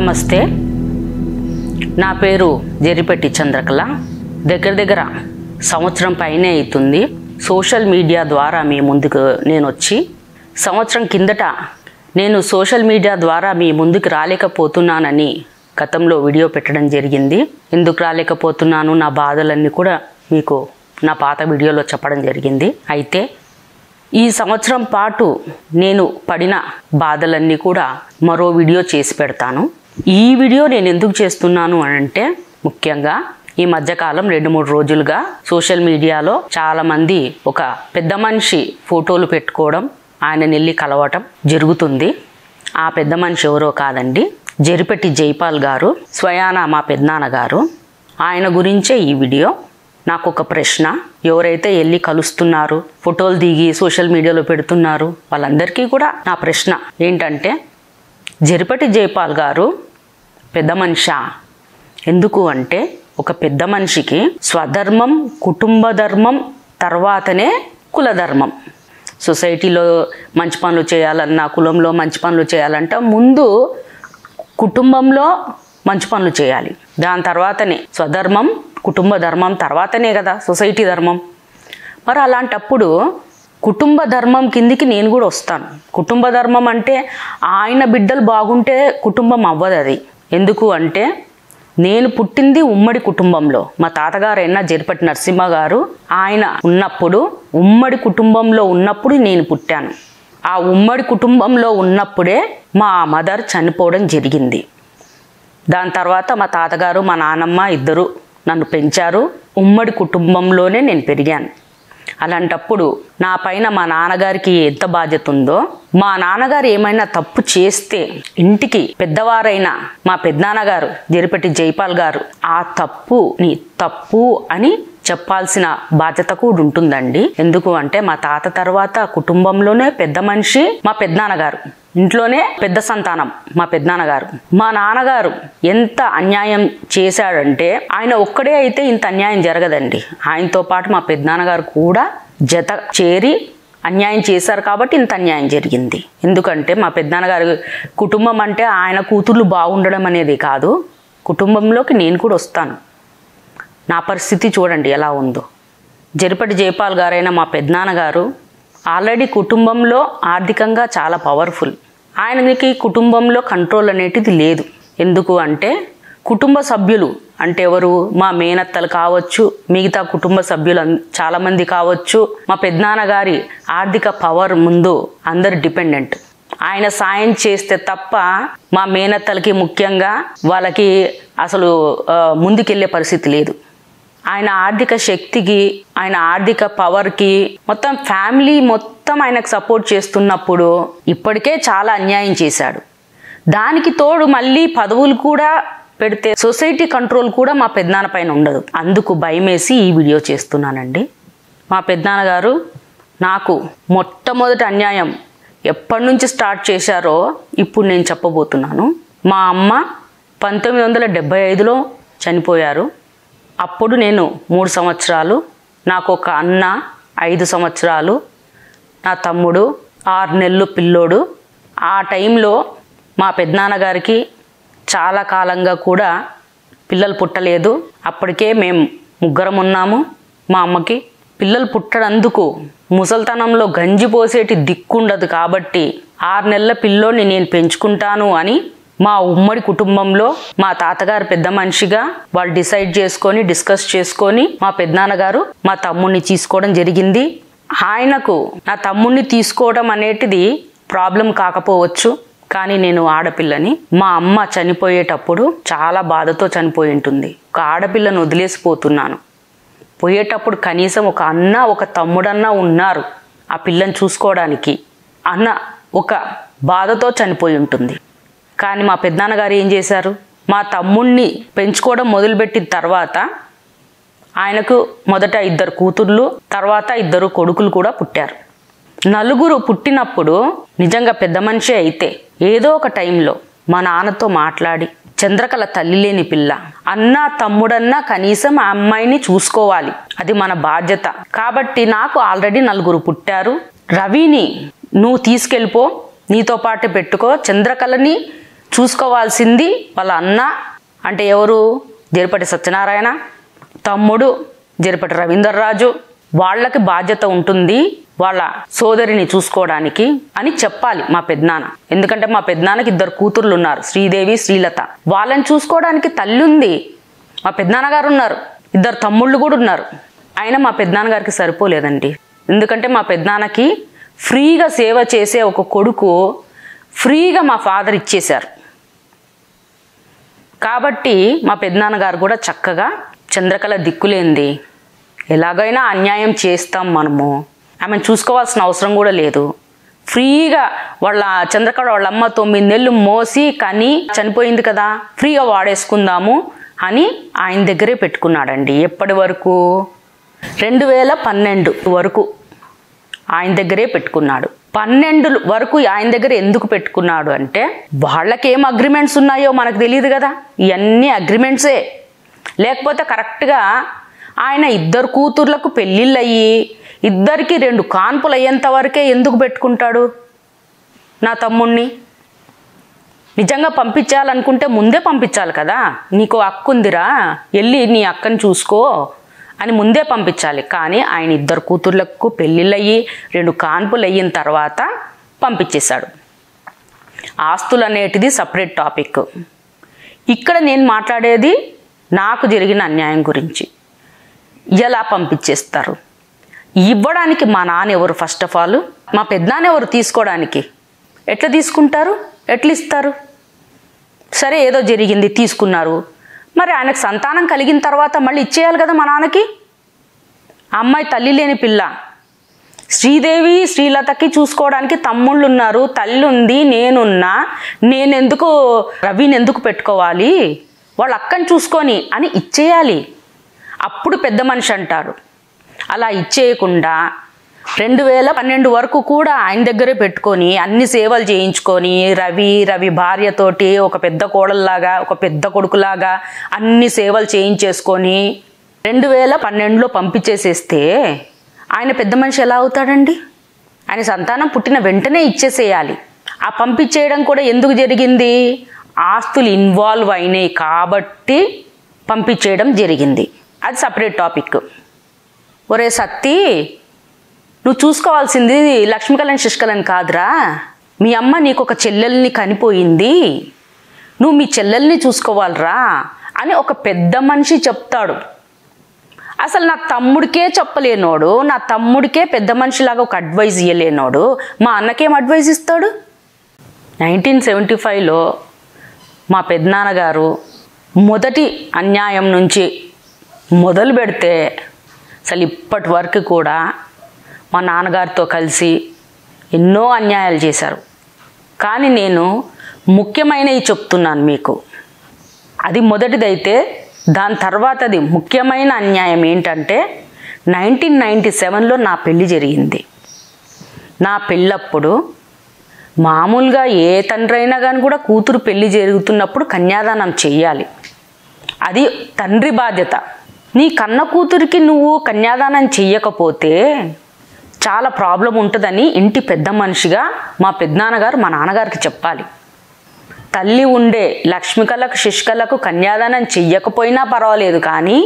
నమస్తే, నా పేరు జరిపెట్టి చంద్రకళ. దగ్గర సంవత్సరం పైనే అవుతుంది సోషల్ మీడియా ద్వారా మీ ముందుకు నేను వచ్చి. సంవత్సరం కిందట నేను సోషల్ మీడియా ద్వారా మీ ముందుకు రాలేకపోతున్నానని గతంలో వీడియో పెట్టడం జరిగింది. ఎందుకు రాలేకపోతున్నాను, నా బాధలన్నీ కూడా మీకు నా పాత వీడియోలో చెప్పడం జరిగింది. అయితే ఈ సంవత్సరం పాటు నేను పడిన బాధలన్నీ కూడా మరో వీడియో చేసి పెడతాను. ఈ వీడియో నేను ఎందుకు చేస్తున్నాను అంటే, ముఖ్యంగా ఈ మధ్యకాలం 2-3 రోజులుగా సోషల్ మీడియాలో చాలామంది ఒక పెద్ద మనిషి ఫోటోలు పెట్టుకోవడం, ఆయన వెళ్ళి కలవటం జరుగుతుంది. ఆ పెద్ద మనిషి ఎవరో కాదండి, జరిపెట్టి జైపాల్ గారు, స్వయాన మా పెద్దనాన్న గారు. ఆయన గురించే ఈ వీడియో. నాకు ఒక ప్రశ్న, ఎవరైతే వెళ్ళి కలుస్తున్నారు, ఫోటోలు దిగి సోషల్ మీడియాలో పెడుతున్నారు, వాళ్ళందరికీ కూడా నా ప్రశ్న ఏంటంటే, జరిపెట్టి జైపాల్ గారు పెద్ద మనిషా? ఎందుకు అంటే, ఒక పెద్ద మనిషికి స్వధర్మం, కుటుంబ ధర్మం తర్వాతనే కులధర్మం. సొసైటీలో మంచి పనులు చేయాలన్నా, కులంలో మంచి పనులు చేయాలంటే ముందు కుటుంబంలో మంచి పనులు చేయాలి. దాని తర్వాతనే స్వధర్మం, కుటుంబ ధర్మం తర్వాతనే కదా సొసైటీ ధర్మం. మరి అలాంటప్పుడు కుటుంబ ధర్మం కిందికి నేను కూడా వస్తాను. కుటుంబ ధర్మం అంటే ఆయన బిడ్డలు బాగుంటే కుటుంబం అవ్వదు అది. ఎందుకు అంటే, నేను పుట్టింది ఉమ్మడి కుటుంబంలో. మా తాతగారైన జరిపెట్టి నరసింహ గారు ఆయన ఉన్నప్పుడు, ఉమ్మడి కుటుంబంలో ఉన్నప్పుడు నేను పుట్టాను. ఆ ఉమ్మడి కుటుంబంలో ఉన్నప్పుడే మా మదర్ చనిపోవడం జరిగింది. దాని తర్వాత మా తాతగారు, మా నాన్నమ్మ ఇద్దరు నన్ను పెంచారు. ఉమ్మడి కుటుంబంలోనే నేను పెరిగాను. అలాంటప్పుడు నా పైన మా నాన్నగారికి ఎంత బాధ్యత ఉందో, మా నాన్నగారు ఏమైనా తప్పు చేస్తే ఇంటికి పెద్దవారైన మా పెద్దనాన్నగారు జరిపెట్టి జైపాల్ గారు ఆ తప్పుని తప్పు అని చెప్పాల్సిన బాధ్యత కూడా ఉంటుందండి. ఎందుకు అంటే, మా తాత తర్వాత కుటుంబంలోనే పెద్ద మనిషి మా పెద్దనాన్నగారు, ఇంట్లోనే పెద్ద సంతానం మా పెద్దనాన్నగారు. మా నాన్నగారు ఎంత అన్యాయం చేశాడంటే, ఆయన ఒక్కడే అయితే ఇంత అన్యాయం జరగదండి. ఆయనతో పాటు మా పెద్దనాన్నగారు కూడా జత చేరి అన్యాయం చేశారు కాబట్టి ఇంత అన్యాయం జరిగింది. ఎందుకంటే మా పెద్దనాన్నగారు కుటుంబం అంటే ఆయన కూతుర్లు బాగుండడం అనేది కాదు, కుటుంబంలోకి నేను కూడా వస్తాను. నా పరిస్థితి చూడండి ఎలా ఉందో. జరిపెట్టి జైపాల్ గారైన మా పెద్దనాన్నగారు ఆల్రెడీ కుటుంబంలో ఆర్థికంగా చాలా పవర్ఫుల్. ఆయనకి కుటుంబంలో కంట్రోల్ అనేటిది లేదు. ఎందుకు అంటే, కుటుంబ సభ్యులు అంటే ఎవరు, మా మేనత్తలు కావచ్చు, మిగతా కుటుంబ సభ్యులు చాలామంది కావచ్చు, మా పెద్దనాన్నగారి ఆర్థిక పవర్ ముందు అందరు డిపెండెంట్. ఆయన సాయం చేస్తే తప్ప మా మేనత్తలకి ముఖ్యంగా వాళ్ళకి అసలు ముందుకెళ్ళే పరిస్థితి లేదు. ఆయన ఆర్థిక శక్తికి, ఆయన ఆర్థిక పవర్కి మొత్తం ఫ్యామిలీ మొత్తం ఆయనకు సపోర్ట్ చేస్తున్నప్పుడు ఇప్పటికే చాలా అన్యాయం చేశాడు. దానికి తోడు మళ్ళీ పదవులు కూడా పెడితే సొసైటీ కంట్రోల్ కూడా మా పెద్దనాన్న పైన ఉండదు. అందుకు భయమేసి ఈ వీడియో చేస్తున్నానండి. మా పెద్దనాన్న గారు నాకు మొట్టమొదటి అన్యాయం ఎప్పటి నుంచి స్టార్ట్ చేశారో ఇప్పుడు నేను చెప్పబోతున్నాను. మా అమ్మ 1975లో చనిపోయారు. అప్పుడు నేను 3 సంవత్సరాలు, నాకు ఒక అన్న 5 సంవత్సరాలు, నా తమ్ముడు 6 నెలలు పిల్లోడు. ఆ టైంలో మా పెద్దనాన్నగారికి చాలా కాలంగా కూడా పిల్లలు పుట్టలేదు. అప్పటికే మేము 3 ఉన్నాము. మా అమ్మకి పిల్లలు పుట్టడందుకు ముసల్తనంలో గంజి పోసేటి దిక్కుండదు కాబట్టి 6 నెలల పిల్లోని నేను పెంచుకుంటాను అని మా ఉమ్మడి కుటుంబంలో మా తాతగారు పెద్ద మనిషిగా వాళ్ళు డిస్కస్ చేసుకొని మా పెద్దనాన్నగారు మా తమ్ముడిని తీసుకోవడం జరిగింది. ఆయనకు నా తమ్ముడిని తీసుకోవడం అనేటిది ప్రాబ్లం కాకపోవచ్చు, కానీ నేను ఆడపిల్లని. మా అమ్మ చనిపోయేటప్పుడు చాలా బాధతో చనిపోయి ఉంటుంది. ఒక ఆడపిల్లను వదిలేసిపోతున్నాను. పోయేటప్పుడు కనీసం ఒక అన్న, ఒక తమ్ముడన్నా ఉన్నారు ఆ పిల్లని చూసుకోవడానికి అన్న ఒక బాధతో చనిపోయి ఉంటుంది. కానీ మా పెద్దనాన్నగారు ఏం చేశారు, మా తమ్ముణ్ణి పెంచుకోవడం మొదలుపెట్టిన తర్వాత ఆయనకు మొదట 2 కూతుర్లు, తర్వాత 2 కొడుకులు కూడా పుట్టారు. 4 పుట్టినప్పుడు నిజంగా పెద్ద మనిషి అయితే ఏదో ఒక టైంలో మా నాన్నతో మాట్లాడి, చంద్రకళ తల్లి లేని పిల్ల, అన్న తమ్ముడన్నా కనీసం ఆ అమ్మాయిని చూసుకోవాలి, అది మన బాధ్యత. కాబట్టి నాకు ఆల్రెడీ 4 పుట్టారు. రవిని నువ్వు తీసుకెళ్ళిపో, నీతో పాటు పెట్టుకో, చంద్రకళని చూసుకోవాల్సింది వాళ్ళ అన్న అంటే ఎవరు, జరిపటి సత్యనారాయణ, తమ్ముడు జరిపటి రవీందర్రాజు, వాళ్ళకి బాధ్యత ఉంటుంది వాళ్ళ సోదరిని చూసుకోవడానికి అని చెప్పాలి మా పెద్దనాన్న. ఎందుకంటే మా పెద్దనాన్నకి 2 కూతుర్లు ఉన్నారు, శ్రీదేవి, శ్రీలత. వాళ్ళని చూసుకోవడానికి తల్లి ఉంది, మా పెద్దనాన్నగారు ఉన్నారు, 2 తమ్ముళ్ళు కూడా ఉన్నారు. అయినా మా పెద్దనాన్నగారికి సరిపోలేదండి. ఎందుకంటే మా పెద్దనాన్నకి ఫ్రీగా సేవ చేసే ఒక కొడుకు ఫ్రీగా మా ఫాదర్ ఇచ్చేశారు. కాబట్టి మా పెద్దనాన్నగారు కూడా చక్కగా చంద్రకళ దిక్కులేంది, ఎలాగైనా అన్యాయం చేస్తాం మనము, ఆమెను చూసుకోవాల్సిన అవసరం కూడా లేదు, ఫ్రీగా వాళ్ళ చంద్రకళ వాళ్ళ అమ్మ 9 నెలలు మోసి కని చనిపోయింది కదా, ఫ్రీగా వాడేసుకుందాము అని ఆయన దగ్గరే పెట్టుకున్నాడండి. ఎప్పటి వరకు? 2012 వరకు ఆయన దగ్గరే పెట్టుకున్నాడు. 12 వరకు ఆయన దగ్గర ఎందుకు పెట్టుకున్నాడు అంటే, వాళ్ళకేం అగ్రిమెంట్స్ ఉన్నాయో మనకు తెలియదు కదా, ఇవన్నీ అగ్రిమెంట్సే. లేకపోతే కరెక్ట్గా ఆయన 2 కూతుర్లకు పెళ్ళిళ్ళు అయ్యి 2కి 2 కాన్పులు అయ్యేంత వరకే ఎందుకు పెట్టుకుంటాడు నా తమ్ముణ్ణి? నిజంగా పంపించాలనుకుంటే ముందే పంపించాలి కదా, నీకు అక్కు ఉందిరా వెళ్ళి నీ అక్కని చూసుకో అని ముందే పంపించాలి. కానీ ఆయన 2 కూతుర్లకు పెళ్ళిళ్ళు అయ్యి 2 కాన్పులు అయిన తర్వాత పంపించేశాడు. ఆస్తులు అనేటిది సపరేట్ టాపిక్. ఇక్కడ నేను మాట్లాడేది నాకు జరిగిన అన్యాయం గురించి. ఎలా పంపించేస్తారు? ఇవ్వడానికి మా నాన్న ఎవరు? ఫస్ట్ ఆఫ్ ఆల్ మా పెద్దనాన్న ఎవరు తీసుకోవడానికి? ఎట్లా తీసుకుంటారు, ఎట్లా ఇస్తారు? సరే ఏదో జరిగింది తీసుకున్నారు, మరి ఆయనకు సంతానం కలిగిన తర్వాత మళ్ళీ ఇచ్చేయాలి కదా మా నాన్నకి. అమ్మాయి తల్లి లేని పిల్ల, శ్రీదేవి శ్రీలతకి చూసుకోవడానికి తమ్ముళ్ళు ఉన్నారు, తల్లి ఉంది, నేనున్నా, నేనెందుకు రవిని ఎందుకు పెట్టుకోవాలి, వాళ్ళ అక్కని చూసుకొని అని ఇచ్చేయాలి. అప్పుడు పెద్ద మనిషి అంటారు. అలా ఇచ్చేయకుండా 2012 వరకు కూడా ఆయన దగ్గరే పెట్టుకొని అన్ని సేవలు చేయించుకొని రవి భార్యతోటి ఒక పెద్ద కోడల్లాగా ఒక పెద్ద కొడుకులాగా అన్ని సేవలు చేయించేసుకొని 2012లో పంపించేసేస్తే ఆయన పెద్ద మనిషి ఎలా అవుతాడండి? ఆయన సంతానం పుట్టిన వెంటనే ఇచ్చేసేయాలి. ఆ పంపించేయడం కూడా ఎందుకు జరిగింది? ఆస్తులు ఇన్వాల్వ్ అయినాయి కాబట్టి పంపించేయడం జరిగింది. అది సపరేట్ టాపిక్. ఒరే సత్తి, నువ్వు చూసుకోవాల్సింది లక్ష్మీకళని శశికళని కాదురా, మీ అమ్మ నీకు ఒక చెల్లెల్ని కనిపోయింది, నువ్వు మీ చెల్లెల్ని చూసుకోవాలరా అని ఒక పెద్ద మనిషి చెప్తాడు. అసలు నా తమ్ముడికే చెప్పలేనోడు, నా తమ్ముడికే పెద్ద మనిషిలాగా ఒక అడ్వైజ్ ఇవ్వలేనోడు మా అన్నకేం అడ్వైజ్ ఇస్తాడు? 1975లో మా పెద్దనాన్నగారు మొదటి అన్యాయం నుంచి మొదలు పెడితే అసలు ఇప్పటి వరకు కూడా మా నాన్నగారితో కలిసి ఎన్నో అన్యాయాలు చేశారు. కానీ నేను ముఖ్యమైనవి చెప్తున్నాను మీకు. అది మొదటిదైతే దాని తర్వాతది ముఖ్యమైన అన్యాయం ఏంటంటే 1997లో నా పెళ్ళి జరిగింది. నా పెళ్ళప్పుడు మామూలుగా ఏ తండ్రి అయినా కానీ కూడా కూతురు పెళ్ళి జరుగుతున్నప్పుడు కన్యాదానం చెయ్యాలి, అది తండ్రి బాధ్యత. నీ కన్న కూతురికి నువ్వు కన్యాదానం చెయ్యకపోతే చాలా ప్రాబ్లం ఉంటుందని ఇంటి పెద్ద మనిషిగా మా పెద్దనాన్నగారు మా నాన్నగారికి చెప్పాలి. తల్లి ఉండే లక్ష్మీకళకు శశికళకు కన్యాదానం చెయ్యకపోయినా పర్వాలేదు, కానీ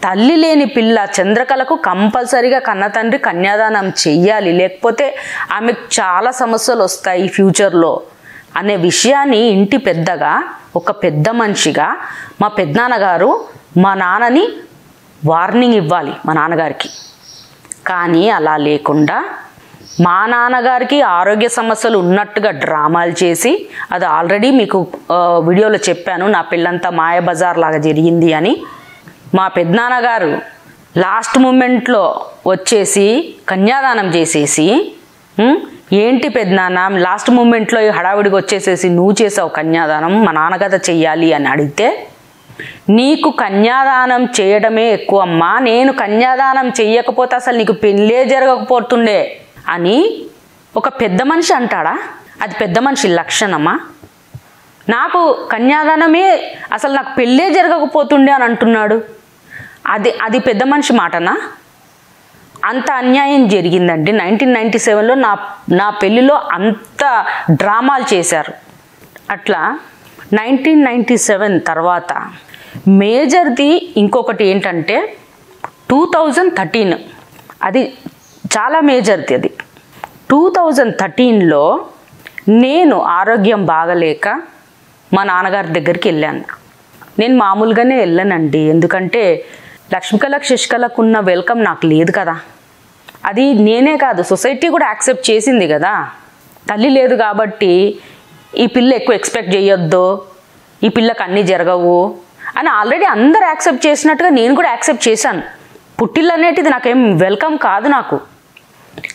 తల్లి లేని పిల్ల చంద్రకళకు కంపల్సరీగా కన్న తండ్రి కన్యాదానం చెయ్యాలి, లేకపోతే ఆమెకు చాలా సమస్యలు వస్తాయి ఫ్యూచర్లో అనే విషయాన్ని ఇంటి పెద్దగా ఒక పెద్ద మనిషిగా మా పెద్దనాన్నగారు మా నాన్నని వార్నింగ్ ఇవ్వాలి మా నాన్నగారికి. కానీ అలా లేకుండా మా నాన్నగారికి ఆరోగ్య సమస్యలు ఉన్నట్టుగా డ్రామాలు చేసి, అది ఆల్రెడీ మీకు వీడియోలో చెప్పాను, నా పెళ్ళంతా మాయబజార్ లాగా జరిగింది అని. మా పెద్దనాన్నగారు లాస్ట్ మూమెంట్లో వచ్చేసి కన్యాదానం చేసేసి, ఏంటి పెద్దనాన్న లాస్ట్ మూమెంట్లో హడావిడిగా వచ్చేసేసి నువ్వు చేసావు కన్యాదానం, మా నాన్నగారు చెయ్యాలి అని అడిగితే, నీకు కన్యాదానం చేయడమే ఎక్కువ అమ్మా, నేను కన్యాదానం చెయ్యకపోతే అసలు నీకు పెళ్ళే జరగకపోతుండే అని ఒక పెద్ద మనిషి అంటాడా? అది పెద్ద మనిషి లక్షణమా? నాకు కన్యాదానమే అసలు నాకు పెళ్ళే జరగకపోతుండే అని అంటున్నాడు, అది పెద్ద మనిషి మాటనా? అంత అన్యాయం జరిగిందండి. 1997లో నా పెళ్ళిలో అంత డ్రామాలు చేశారు. అట్లా 1997 తర్వాత మేజర్ది ఇంకొకటి ఏంటంటే 2013, అది చాలా మేజర్ది. అది 2013లో నేను ఆరోగ్యం బాగలేక మా నాన్నగారి దగ్గరికి వెళ్ళాను. నేను మామూలుగానే వెళ్ళానండి, ఎందుకంటే లక్ష్మీకళకు శశికళకు ఉన్న వెల్కమ్ నాకు లేదు కదా. అది నేనే కాదు, సొసైటీ కూడా యాక్సెప్ట్ చేసింది కదా. తల్లి లేదు కాబట్టి ఈ పిల్ల ఎక్కువ ఎక్స్పెక్ట్ చేయొద్దు, ఈ పిల్లకి అన్నీ జరగవు అని ఆల్రెడీ అందరు యాక్సెప్ట్ చేసినట్టుగా నేను కూడా యాక్సెప్ట్ చేశాను. పుట్టిల్లు అనేటిది నాకేం వెల్కమ్ కాదు నాకు.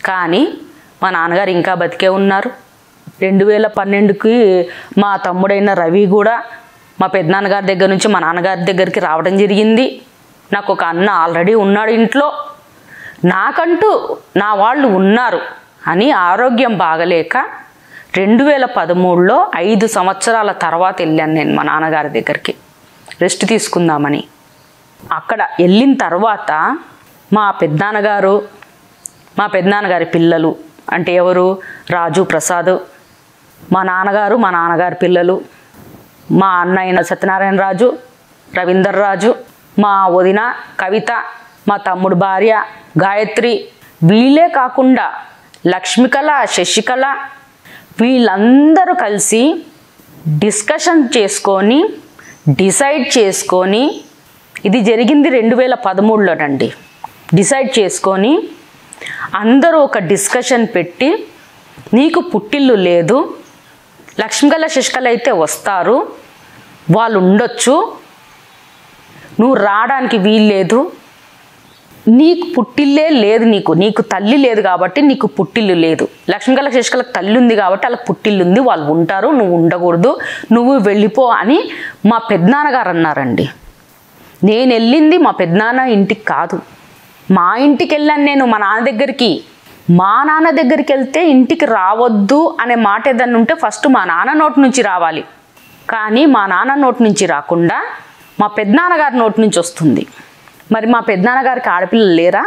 కానీ మా నాన్నగారు ఇంకా బతికే ఉన్నారు. 2012కి మా తమ్ముడైన రవి కూడా మా పెద్దనాన్నగారి దగ్గర నుంచి మా నాన్నగారి దగ్గరికి రావడం జరిగింది. నాకు ఒక అన్న ఆల్రెడీ ఉన్నాడు ఇంట్లో, నాకంటూ నా వాళ్ళు ఉన్నారు అని ఆరోగ్యం బాగలేక 2013లో 5 సంవత్సరాల తర్వాత వెళ్ళాను నేను మా నాన్నగారి దగ్గరికి రెస్ట్ తీసుకుందామని. అక్కడ వెళ్ళిన తర్వాత మా పెద్దనాన్నగారు, మా పెద్దనాన్నగారి పిల్లలు అంటే ఎవరు, రాజు, ప్రసాద్, మా నాన్నగారు, మా నాన్నగారి పిల్లలు, మా అన్న అయిన సత్యనారాయణ రాజు, రవీందర్ రాజు, మా వదిన కవిత, మా తమ్ముడు భార్య గాయత్రి, వీళ్ళే కాకుండా లక్ష్మీకళ, శశికళ, వీళ్ళందరూ కలిసి డిస్కషన్ చేసుకొని డిసైడ్ చేసుకొని, ఇది జరిగింది 2013లోనండి. డిసైడ్ చేసుకొని అందరూ ఒక డిస్కషన్ పెట్టి, నీకు పుట్టిల్లు లేదు, లక్ష్మీకళ శశికళ అయితే వస్తారు, వాళ్ళు ఉండొచ్చు, నువ్వు రావడానికి వీల్లేదు, నీకు పుట్టిల్లే లేదు, నీకు తల్లి లేదు కాబట్టి నీకు పుట్టిల్లు లేదు. లక్ష్మీకళ శశికళకు తల్లి ఉంది కాబట్టి వాళ్ళకి పుట్టిల్లు ఉంది, వాళ్ళు ఉంటారు, నువ్వు ఉండకూడదు, నువ్వు వెళ్ళిపో అని మా పెద్దనాన్నగారు అన్నారండి. నేను వెళ్ళింది మా పెద్దనాన్న ఇంటికి కాదు, మా ఇంటికి వెళ్ళాను నేను మా నాన్న దగ్గరికి. మా నాన్న దగ్గరికి వెళ్తే ఇంటికి రావద్దు అనే మాట ఏదన్నా ఉంటే ఫస్ట్ మా నాన్న నోటి నుంచి రావాలి. కానీ మా నాన్న నోటి నుంచి రాకుండా మా పెద్దనాన్నగారి నోటి నుంచి వస్తుంది. మరి మా పెద్దనాన్నగారికి ఆడపిల్లలు లేరా?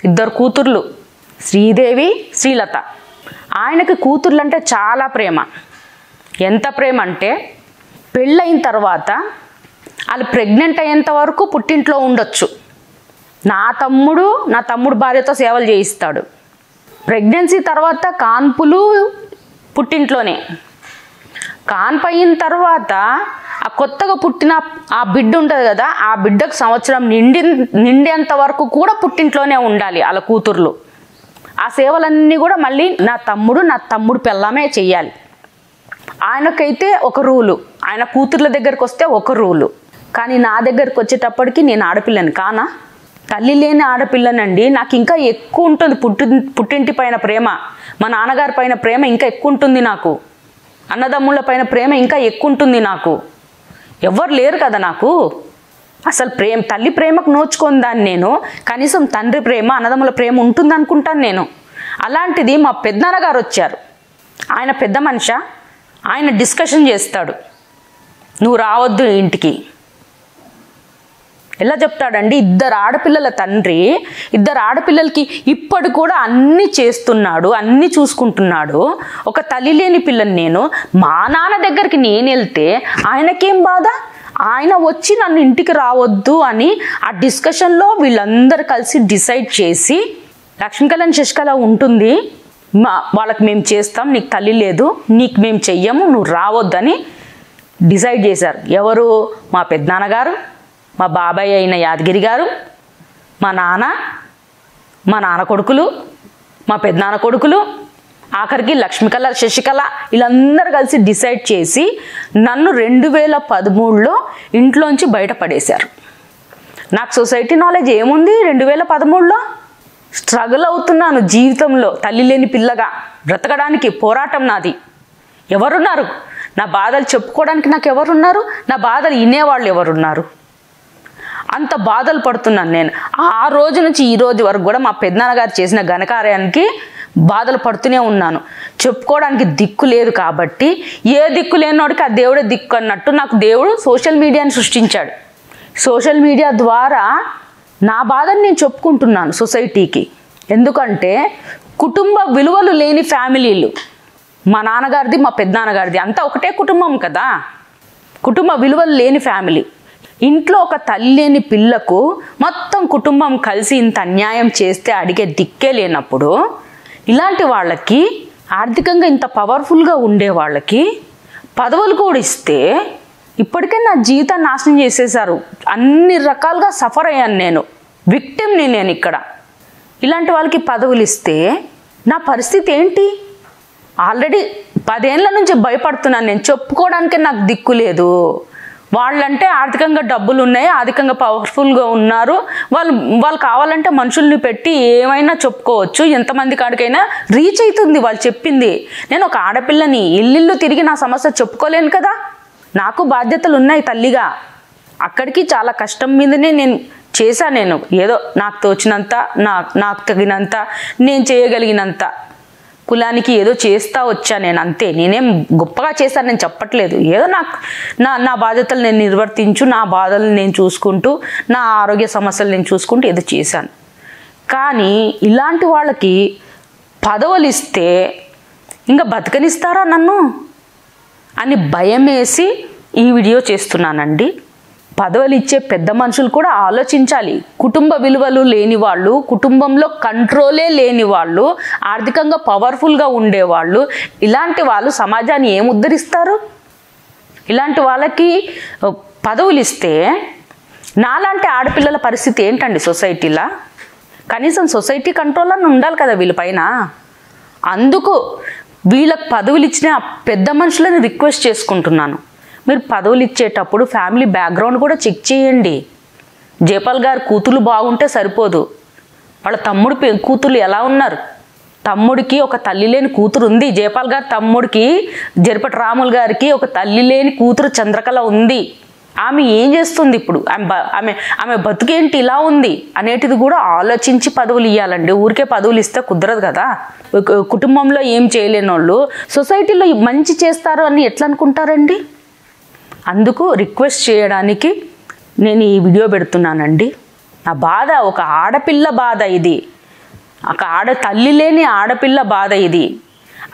2 కూతుర్లు, శ్రీదేవి, శ్రీలత. ఆయనకి కూతుర్లు అంటే చాలా ప్రేమ. ఎంత ప్రేమ అంటే పెళ్ళయిన తర్వాత వాళ్ళు ప్రెగ్నెంట్ అయ్యేంత వరకు పుట్టింట్లో ఉండొచ్చు. నా తమ్ముడు భార్యతో సేవలు చేయిస్తాడు. ప్రెగ్నెన్సీ తర్వాత కాన్పులు పుట్టింట్లోనే. కాన్పు అయిన తర్వాత ఆ కొత్తగా పుట్టిన ఆ బిడ్డ ఉంటుంది కదా, ఆ బిడ్డకు సంవత్సరం నిండేంత వరకు కూడా పుట్టింట్లోనే ఉండాలి వాళ్ళ కూతుర్లు. ఆ సేవలన్నీ కూడా మళ్ళీ నా తమ్ముడు పెళ్ళామే చెయ్యాలి. ఆయనకైతే ఒక రూలు, ఆయన కూతుర్ల దగ్గరికి వస్తే ఒక రూలు. కానీ నా దగ్గరికి వచ్చేటప్పటికి నేను ఆడపిల్లని కానా? తల్లి లేని ఆడపిల్లనండి. నాకు ఇంకా ఎక్కువ ఉంటుంది పుట్టింటి పైన ప్రేమ, మా నాన్నగారి పైన ప్రేమ ఇంకా ఎక్కువ ఉంటుంది నాకు, అన్నదమ్ముళ్ళ పైన ప్రేమ ఇంకా ఎక్కువ ఉంటుంది నాకు. ఎవరు లేరు కదా నాకు. అసలు తల్లి ప్రేమకు నోచుకొని దాన్ని నేను, కనీసం తండ్రి ప్రేమ, అన్నదమ్ముల ప్రేమ ఉంటుంది అనుకుంటాను నేను. అలాంటిది మా పెద్దనాన్నగారు వచ్చారు. ఆయన పెద్ద మనిషి, ఆయన డిస్కషన్ చేస్తాడు, నువ్వు రావద్దు ఇంటికి. ఎలా చెప్తాడండి? 2 ఆడపిల్లల తండ్రి, 2 ఆడపిల్లలకి ఇప్పటి కూడా అన్నీ చేస్తున్నాడు, అన్నీ చూసుకుంటున్నాడు. ఒక తల్లి లేని పిల్లని నేను, మా నాన్న దగ్గరికి నేను వెళ్తే ఆయనకేం బాధ? ఆయన వచ్చి నన్ను ఇంటికి రావద్దు అని ఆ డిస్కషన్లో వీళ్ళందరూ కలిసి డిసైడ్ చేసి, లక్ష్మీకళ శశికళ ఉంటుంది, వాళ్ళకి మేము చేస్తాం, నీకు తల్లి లేదు, నీకు మేము చెయ్యము, నువ్వు రావద్దని డిసైడ్ చేశారు. ఎవరు? మా పెద్దనాన్నగారు, మా బాబాయ్ అయిన యాదగిరి గారు, మా నాన్న కొడుకులు, మా పెద్దనాన్న కొడుకులు, ఆఖరికి లక్ష్మీకళ శశికళ, వీళ్ళందరూ కలిసి డిసైడ్ చేసి నన్ను 2013లో ఇంట్లోంచి బయటపడేశారు. నాకు సొసైటీ నాలెడ్జ్ ఏముంది? 2013లో స్ట్రగుల్ అవుతున్నాను జీవితంలో, తల్లి లేని పిల్లగా బ్రతకడానికి పోరాటం నాది. ఎవరున్నారు నా బాధలు చెప్పుకోవడానికి? నాకు ఎవరున్నారు? నా బాధలు వినేవాళ్ళు ఎవరున్నారు? అంత బాధలు పడుతున్నాను నేను. ఆ రోజు నుంచి ఈ రోజు వరకు కూడా మా పెద్దనాన్నగారు చేసిన ఘనకార్యానికి బాధలు పడుతూనే ఉన్నాను. చెప్పుకోవడానికి దిక్కు లేదు కాబట్టి, ఏ దిక్కు లేనివాడికి ఆ దేవుడే దిక్కు అన్నట్టు నాకు దేవుడు సోషల్ మీడియాని సృష్టించాడు. సోషల్ మీడియా ద్వారా నా బాధని నేను చెప్పుకుంటున్నాను సొసైటీకి. ఎందుకంటే కుటుంబ విలువలు లేని ఫ్యామిలీలు, మా నాన్నగారిది, మా పెద్దనాన్నగారిది అంతా ఒకటే కుటుంబం కదా. కుటుంబ విలువలు లేని ఫ్యామిలీ. ఇంట్లో ఒక తల్లి లేని పిల్లకు మొత్తం కుటుంబం కలిసి ఇంత అన్యాయం చేస్తే అడిగే దిక్కే లేనప్పుడు, ఇలాంటి వాళ్ళకి ఆర్థికంగా ఇంత పవర్ఫుల్గా ఉండే వాళ్ళకి పదవులు కూడా ఇస్తే, ఇప్పటికే నా జీవితాన్ని నాశనం చేసేశారు. అన్ని రకాలుగా సఫర్ అయ్యాను నేను, విక్టిమ్ని నేను ఇక్కడ. ఇలాంటి వాళ్ళకి పదవులు ఇస్తే నా పరిస్థితి ఏంటి? ఆల్రెడీ 10 ఏళ్ళ నుంచి భయపడుతున్నాను నేను, చెప్పుకోవడానికే నాకు దిక్కు లేదు. వాళ్ళంటే ఆర్థికంగా డబ్బులు ఉన్నాయి, ఆర్థికంగా పవర్ఫుల్గా ఉన్నారు, వాళ్ళు కావాలంటే మనుషుల్ని పెట్టి ఏమైనా చెప్పుకోవచ్చు, ఎంతమంది కాడికైనా రీచ్ అవుతుంది వాళ్ళు చెప్పింది. నేను ఒక ఆడపిల్లని ఇల్లు తిరిగి నా సమస్య చెప్పుకోలేను కదా. నాకు బాధ్యతలు ఉన్నాయి తల్లిగా. అక్కడికి చాలా కష్టం మీదనే నేను చేశాను. నేను ఏదో నాకు తోచినంత, నాకు తగినంత, నేను చేయగలిగినంత కులానికి ఏదో చేస్తా వచ్చా నేను, అంతే. నేనేం గొప్పగా చేశాను నేను చెప్పట్లేదు. ఏదో నా బాధ్యతలు నేను నిర్వర్తించు, నా బాధలు నేను చూసుకుంటూ, నా ఆరోగ్య సమస్యలు నేను చూసుకుంటూ ఏదో చేశాను. కానీ ఇలాంటి వాళ్ళకి పదవులు ఇస్తే ఇంకా బతకనిస్తారా నన్ను అని భయం వేసి ఈ వీడియో చేస్తున్నానండి. పదవులు ఇచ్చే పెద్ద మనుషులు కూడా ఆలోచించాలి. కుటుంబ విలువలు లేని వాళ్ళు, కుటుంబంలో కంట్రోలే లేని వాళ్ళు, ఆర్థికంగా పవర్ఫుల్గా ఉండేవాళ్ళు, ఇలాంటి వాళ్ళు సమాజాన్ని ఏం ఉద్ధరిస్తారు? ఇలాంటి వాళ్ళకి పదవులు ఇస్తే నాలాంటి ఆడపిల్లల పరిస్థితి ఏంటండి సొసైటీలో? కనీసం సొసైటీ కంట్రోల్ అని ఉండాలి కదా వీళ్ళపైన. అందుకు వీళ్ళకి పదవులు ఇచ్చిన పెద్ద మనుషులను రిక్వెస్ట్ చేసుకుంటున్నాను, మీరు పదవులు ఇచ్చేటప్పుడు ఫ్యామిలీ బ్యాక్గ్రౌండ్ కూడా చెక్ చేయండి. జైపాల్ గారు కూతురు బాగుంటే సరిపోదు, వాళ్ళ తమ్ముడు కూతురు ఎలా ఉన్నారు? తమ్ముడికి ఒక తల్లి లేని కూతురు ఉంది. జైపాల్ గారి తమ్ముడికి, జరిపటి రాములు గారికి ఒక తల్లి లేని కూతురు చంద్రకళ ఉంది. ఆమె ఏం చేస్తుంది ఇప్పుడు? ఆమె బతుకేంటి ఇలా ఉంది అనేటిది కూడా ఆలోచించి పదవులు ఇవ్వాలండి. ఊరికే పదవులు ఇస్తే కుదరదు కదా. కుటుంబంలో ఏం చేయలేని వాళ్ళు సొసైటీలో మంచి చేస్తారు అని ఎట్లా అనుకుంటారండి? అందుకు రిక్వెస్ట్ చేయడానికి నేను ఈ వీడియో పెడుతున్నానండి. నా బాధ, ఒక ఆడపిల్ల బాధ ఇది, ఒక తల్లి లేని ఆడపిల్ల బాధ ఇది.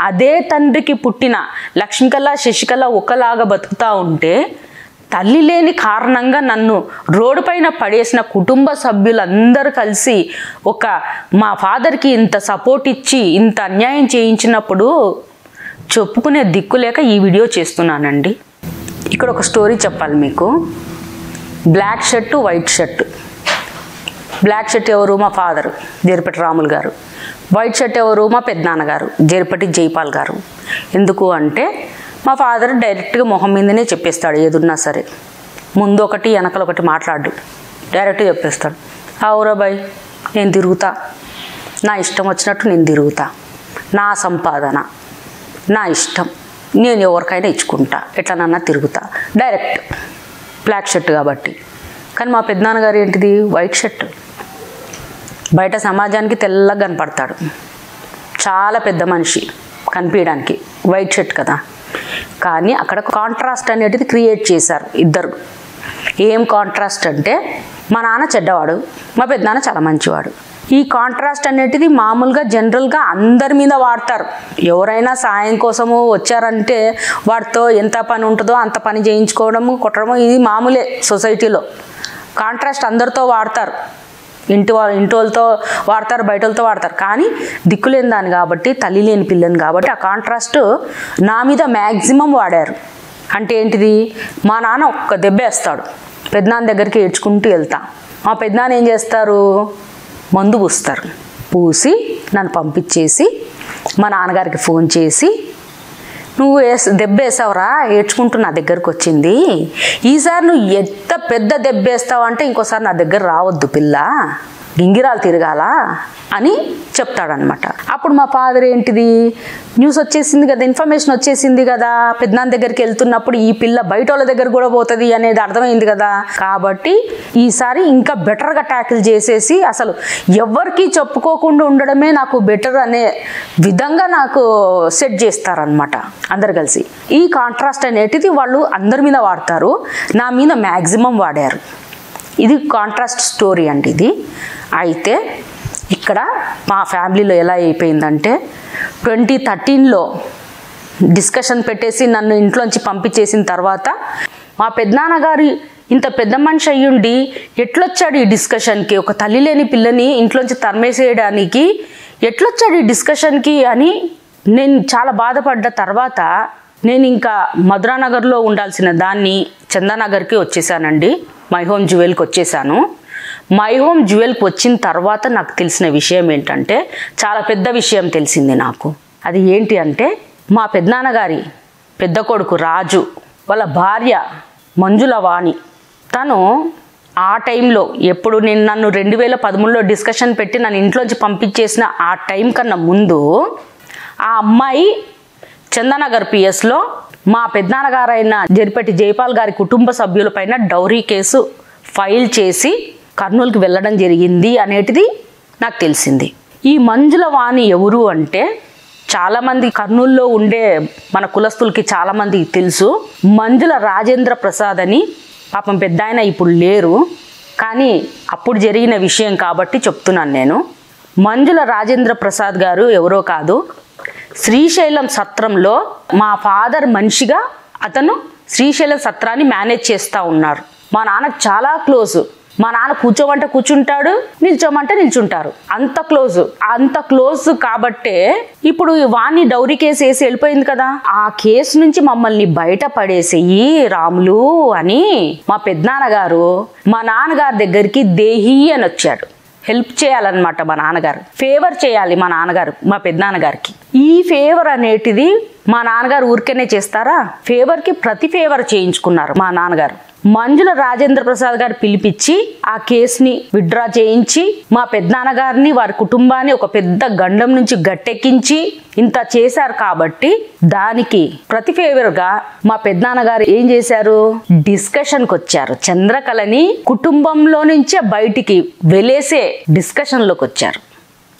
అదే తండ్రికి పుట్టిన లక్ష్మికళ, శశికళ ఒకలాగా బతుకుతూ ఉంటే, తల్లి లేని కారణంగా నన్ను రోడ్డు పైన పడేసిన కుటుంబ సభ్యులందరూ కలిసి మా ఫాదర్కి ఇంత సపోర్ట్ ఇచ్చి ఇంత అన్యాయం చేయించినప్పుడు చెప్పుకునే దిక్కు లేక ఈ వీడియో చేస్తున్నానండి. ఇక్కడ ఒక స్టోరీ చెప్పాలి మీకు. Black shirt, white shirt. Black shirt ఎవరు? మా ఫాదరు జరిపటి రాములు గారు. వైట్ షర్ట్ ఎవరు? మా పెద్దనాన్నగారు జరిపటి జైపాల్ గారు. ఎందుకు అంటే మా ఫాదర్ డైరెక్ట్గా మొహం మీదనే చెప్పేస్తాడు ఏదున్నా సరే. ముందు ఒకటి వెనకలు ఒకటి మాట్లాడు, డైరెక్ట్గా చెప్పేస్తాడు. అవురా బాయ్, నేను తిరుగుతా, నా ఇష్టం వచ్చినట్టు నేను తిరుగుతా, నా సంపాదన నా ఇష్టం, నేను ఎవరికైనా ఇచ్చుకుంటా, ఎట్లనన్నా తిరుగుతా, డైరెక్ట్. బ్లాక్ షర్ట్ కాబట్టి. కానీ మా పెద్దనాన్నగారు ఏంటిది? White shirt. బయట సమాజానికి తెల్లగా కనపడతాడు, చాలా పెద్ద మనిషి కనిపించడానికి, వైట్ షర్ట్ కదా. కానీ అక్కడ కాంట్రాస్ట్ అనేటిది క్రియేట్ చేశారు ఇద్దరు. ఏం కాంట్రాస్ట్ అంటే, మా నాన్న చెడ్డవాడు, మా పెద్దనాన్న చాలా మంచివాడు. ఈ కాంట్రాస్ట్ అనేటిది మామూలుగా జనరల్గా అందరి మీద వాడతారు. ఎవరైనా సాయం కోసము వచ్చారంటే వాడితో ఎంత పని ఉంటుందో అంత పని చేయించుకోవడము, కొట్టడము, ఇది మామూలే సొసైటీలో. కాంట్రాస్ట్ అందరితో వాడతారు, ఇంటి వాళ్ళతో వాడతారు, బయట వాళ్ళతో వాడతారు. కానీ దిక్కులేని దాన్ని కాబట్టి, తల్లి లేని పిల్లని కాబట్టి ఆ కాంట్రాస్ట్ నా మీద మ్యాక్సిమం వాడారు. అంటే ఏంటిది? మా నాన్న ఒక్క దెబ్బేస్తాడు, పెద్దనాన్న దగ్గరికి ఏడ్చుకుంటూ వెళ్తా. మా పెద్దనాన్న ఏం చేస్తారు? మందు పూస్తారు. పూసి నన్ను పంపించేసి మా నాన్నగారికి ఫోన్ చేసి, నువ్వు దెబ్బ వేసావురా, ఏడ్చుకుంటూ నా దగ్గరకు వచ్చింది, ఈసారి నువ్వు ఎంత పెద్ద దెబ్బ వేస్తావు అంటే ఇంకోసారి నా దగ్గర రావద్దు పిల్ల, గింగిరాలు తిరగాల అని చెప్తాడనమాట. అప్పుడు మా ఫాదర్ ఏంటిది, న్యూస్ వచ్చేసింది కదా, ఇన్ఫర్మేషన్ వచ్చేసింది కదా, పెద్దనాన్న దగ్గరికి వెళ్తున్నప్పుడు ఈ పిల్ల బయట వాళ్ళ దగ్గర కూడా పోతుంది అనేది అర్థమైంది కదా. కాబట్టి ఈసారి ఇంకా బెటర్గా ట్యాకిల్ చేసేసి అసలు ఎవరికి చెప్పుకోకుండా ఉండడమే నాకు బెటర్ అనే విధంగా నాకు సెట్ చేస్తారనమాట అందరు కలిసి. ఈ కాంట్రాస్ట్ అనేటిది వాళ్ళు అందరి మీద వాడతారు, నా మీద మ్యాక్సిమం వాడారు. ఇది కాంట్రాస్ట్ స్టోరీ అండి ఇది. అయితే ఇక్కడ మా ఫ్యామిలీలో ఎలా అయిపోయిందంటే, 2013లో డిస్కషన్ పెట్టేసి నన్ను ఇంట్లోంచి పంపించేసిన తర్వాత మా పెద్దనాన్నగారి ఇంత పెద్ద మనిషి అయ్యుండి ఎట్లొచ్చాడు ఈ డిస్కషన్కి? ఒక తల్లి లేని పిల్లని ఇంట్లోంచి తరిమేసేయడానికి ఎట్లొచ్చాడు ఈ డిస్కషన్కి అని నేను చాలా బాధపడ్డ తర్వాత నేను ఇంకా మధురానగర్లో ఉండాల్సిన దాన్ని చందానగర్కి వచ్చేసానండి. మై హోమ్ జ్యువెల్కి వచ్చేసాను. మై హోమ్ జ్యువెల్కి వచ్చిన తర్వాత నాకు తెలిసిన విషయం ఏంటంటే చాలా పెద్ద విషయం తెలిసింది నాకు. అది ఏంటి అంటే మా పెద్దనాన్నగారి పెద్ద కొడుకు రాజు వాళ్ళ భార్య మంజుల వాణి, తను ఆ టైంలో ఎప్పుడు నేను నన్ను 2013లో డిస్కషన్ పెట్టి నన్ను ఇంట్లోంచి పంపించేసిన ఆ టైం కన్నా ముందు ఆ అమ్మాయి చందానగర్ పిఎస్లో మా పెద్దనాన్నగారైన జరిపెట్టి జైపాల్ గారి కుటుంబ సభ్యులపైన డౌరీ కేసు ఫైల్ చేసి కర్నూలుకి వెళ్ళడం జరిగింది అనేటిది నాకు తెలిసింది. ఈ మంజుల వాణి ఎవరు అంటే చాలామంది కర్నూలులో ఉండే మన కులస్తులకి చాలామందికి తెలుసు. మంజుల రాజేంద్ర ప్రసాద్ అని, పాపం పెద్ద ఆయన ఇప్పుడు లేరు, కానీ అప్పుడు జరిగిన విషయం కాబట్టి చెప్తున్నాను నేను. మంజుల రాజేంద్ర ప్రసాద్ గారు ఎవరో కాదు, శ్రీశైలం సత్రంలో మా ఫాదర్ మనిషిగా అతను శ్రీశైలం సత్రాన్ని మేనేజ్ చేస్తూ ఉన్నారు. మా నాన్నకు చాలా క్లోజు. మా నాన్న కూర్చోమంటే కూర్చుంటాడు, నిల్చోమంటే నిల్చుంటారు. అంత క్లోజ్ కాబట్టే ఇప్పుడు వాణి డౌరీ కేసు వేసి వెళ్ళిపోయింది కదా, ఆ కేసు నుంచి మమ్మల్ని బయట పడేసేయి రాములు అని మా పెద్దనాన్నగారు మా నాన్నగారి దగ్గరికి దేహి అని వచ్చాడు. హెల్ప్ చేయాలన్నమాట మా నాన్నగారు, ఫేవర్ చేయాలి మా నాన్నగారు మా పెద్దనాన్నగారికి. ఈ ఫేవర్ అనేటిది మా నాన్నగారు ఊరికేనే చేస్తారా? ఫేవర్కి ప్రతి ఫేవర్ చేయించుకున్నారు మా నాన్నగారు. మంజుల రాజేంద్ర ప్రసాద్ గారు పిలిపించి ఆ కేసుని విత్డ్రా చేయించి మా పెద్దనాన్నగారిని వారి కుటుంబాన్ని ఒక పెద్ద గండం నుంచి గట్టెక్కించి ఇంత చేశారు. కాబట్టి దానికి ప్రతి ఫేవర్గా మా పెద్దనాన్నగారు ఏం చేశారు? డిస్కషన్కి వచ్చారు. చంద్రకళని కుటుంబంలో నుంచే బయటికి వెలేసే డిస్కషన్లోకి వచ్చారు.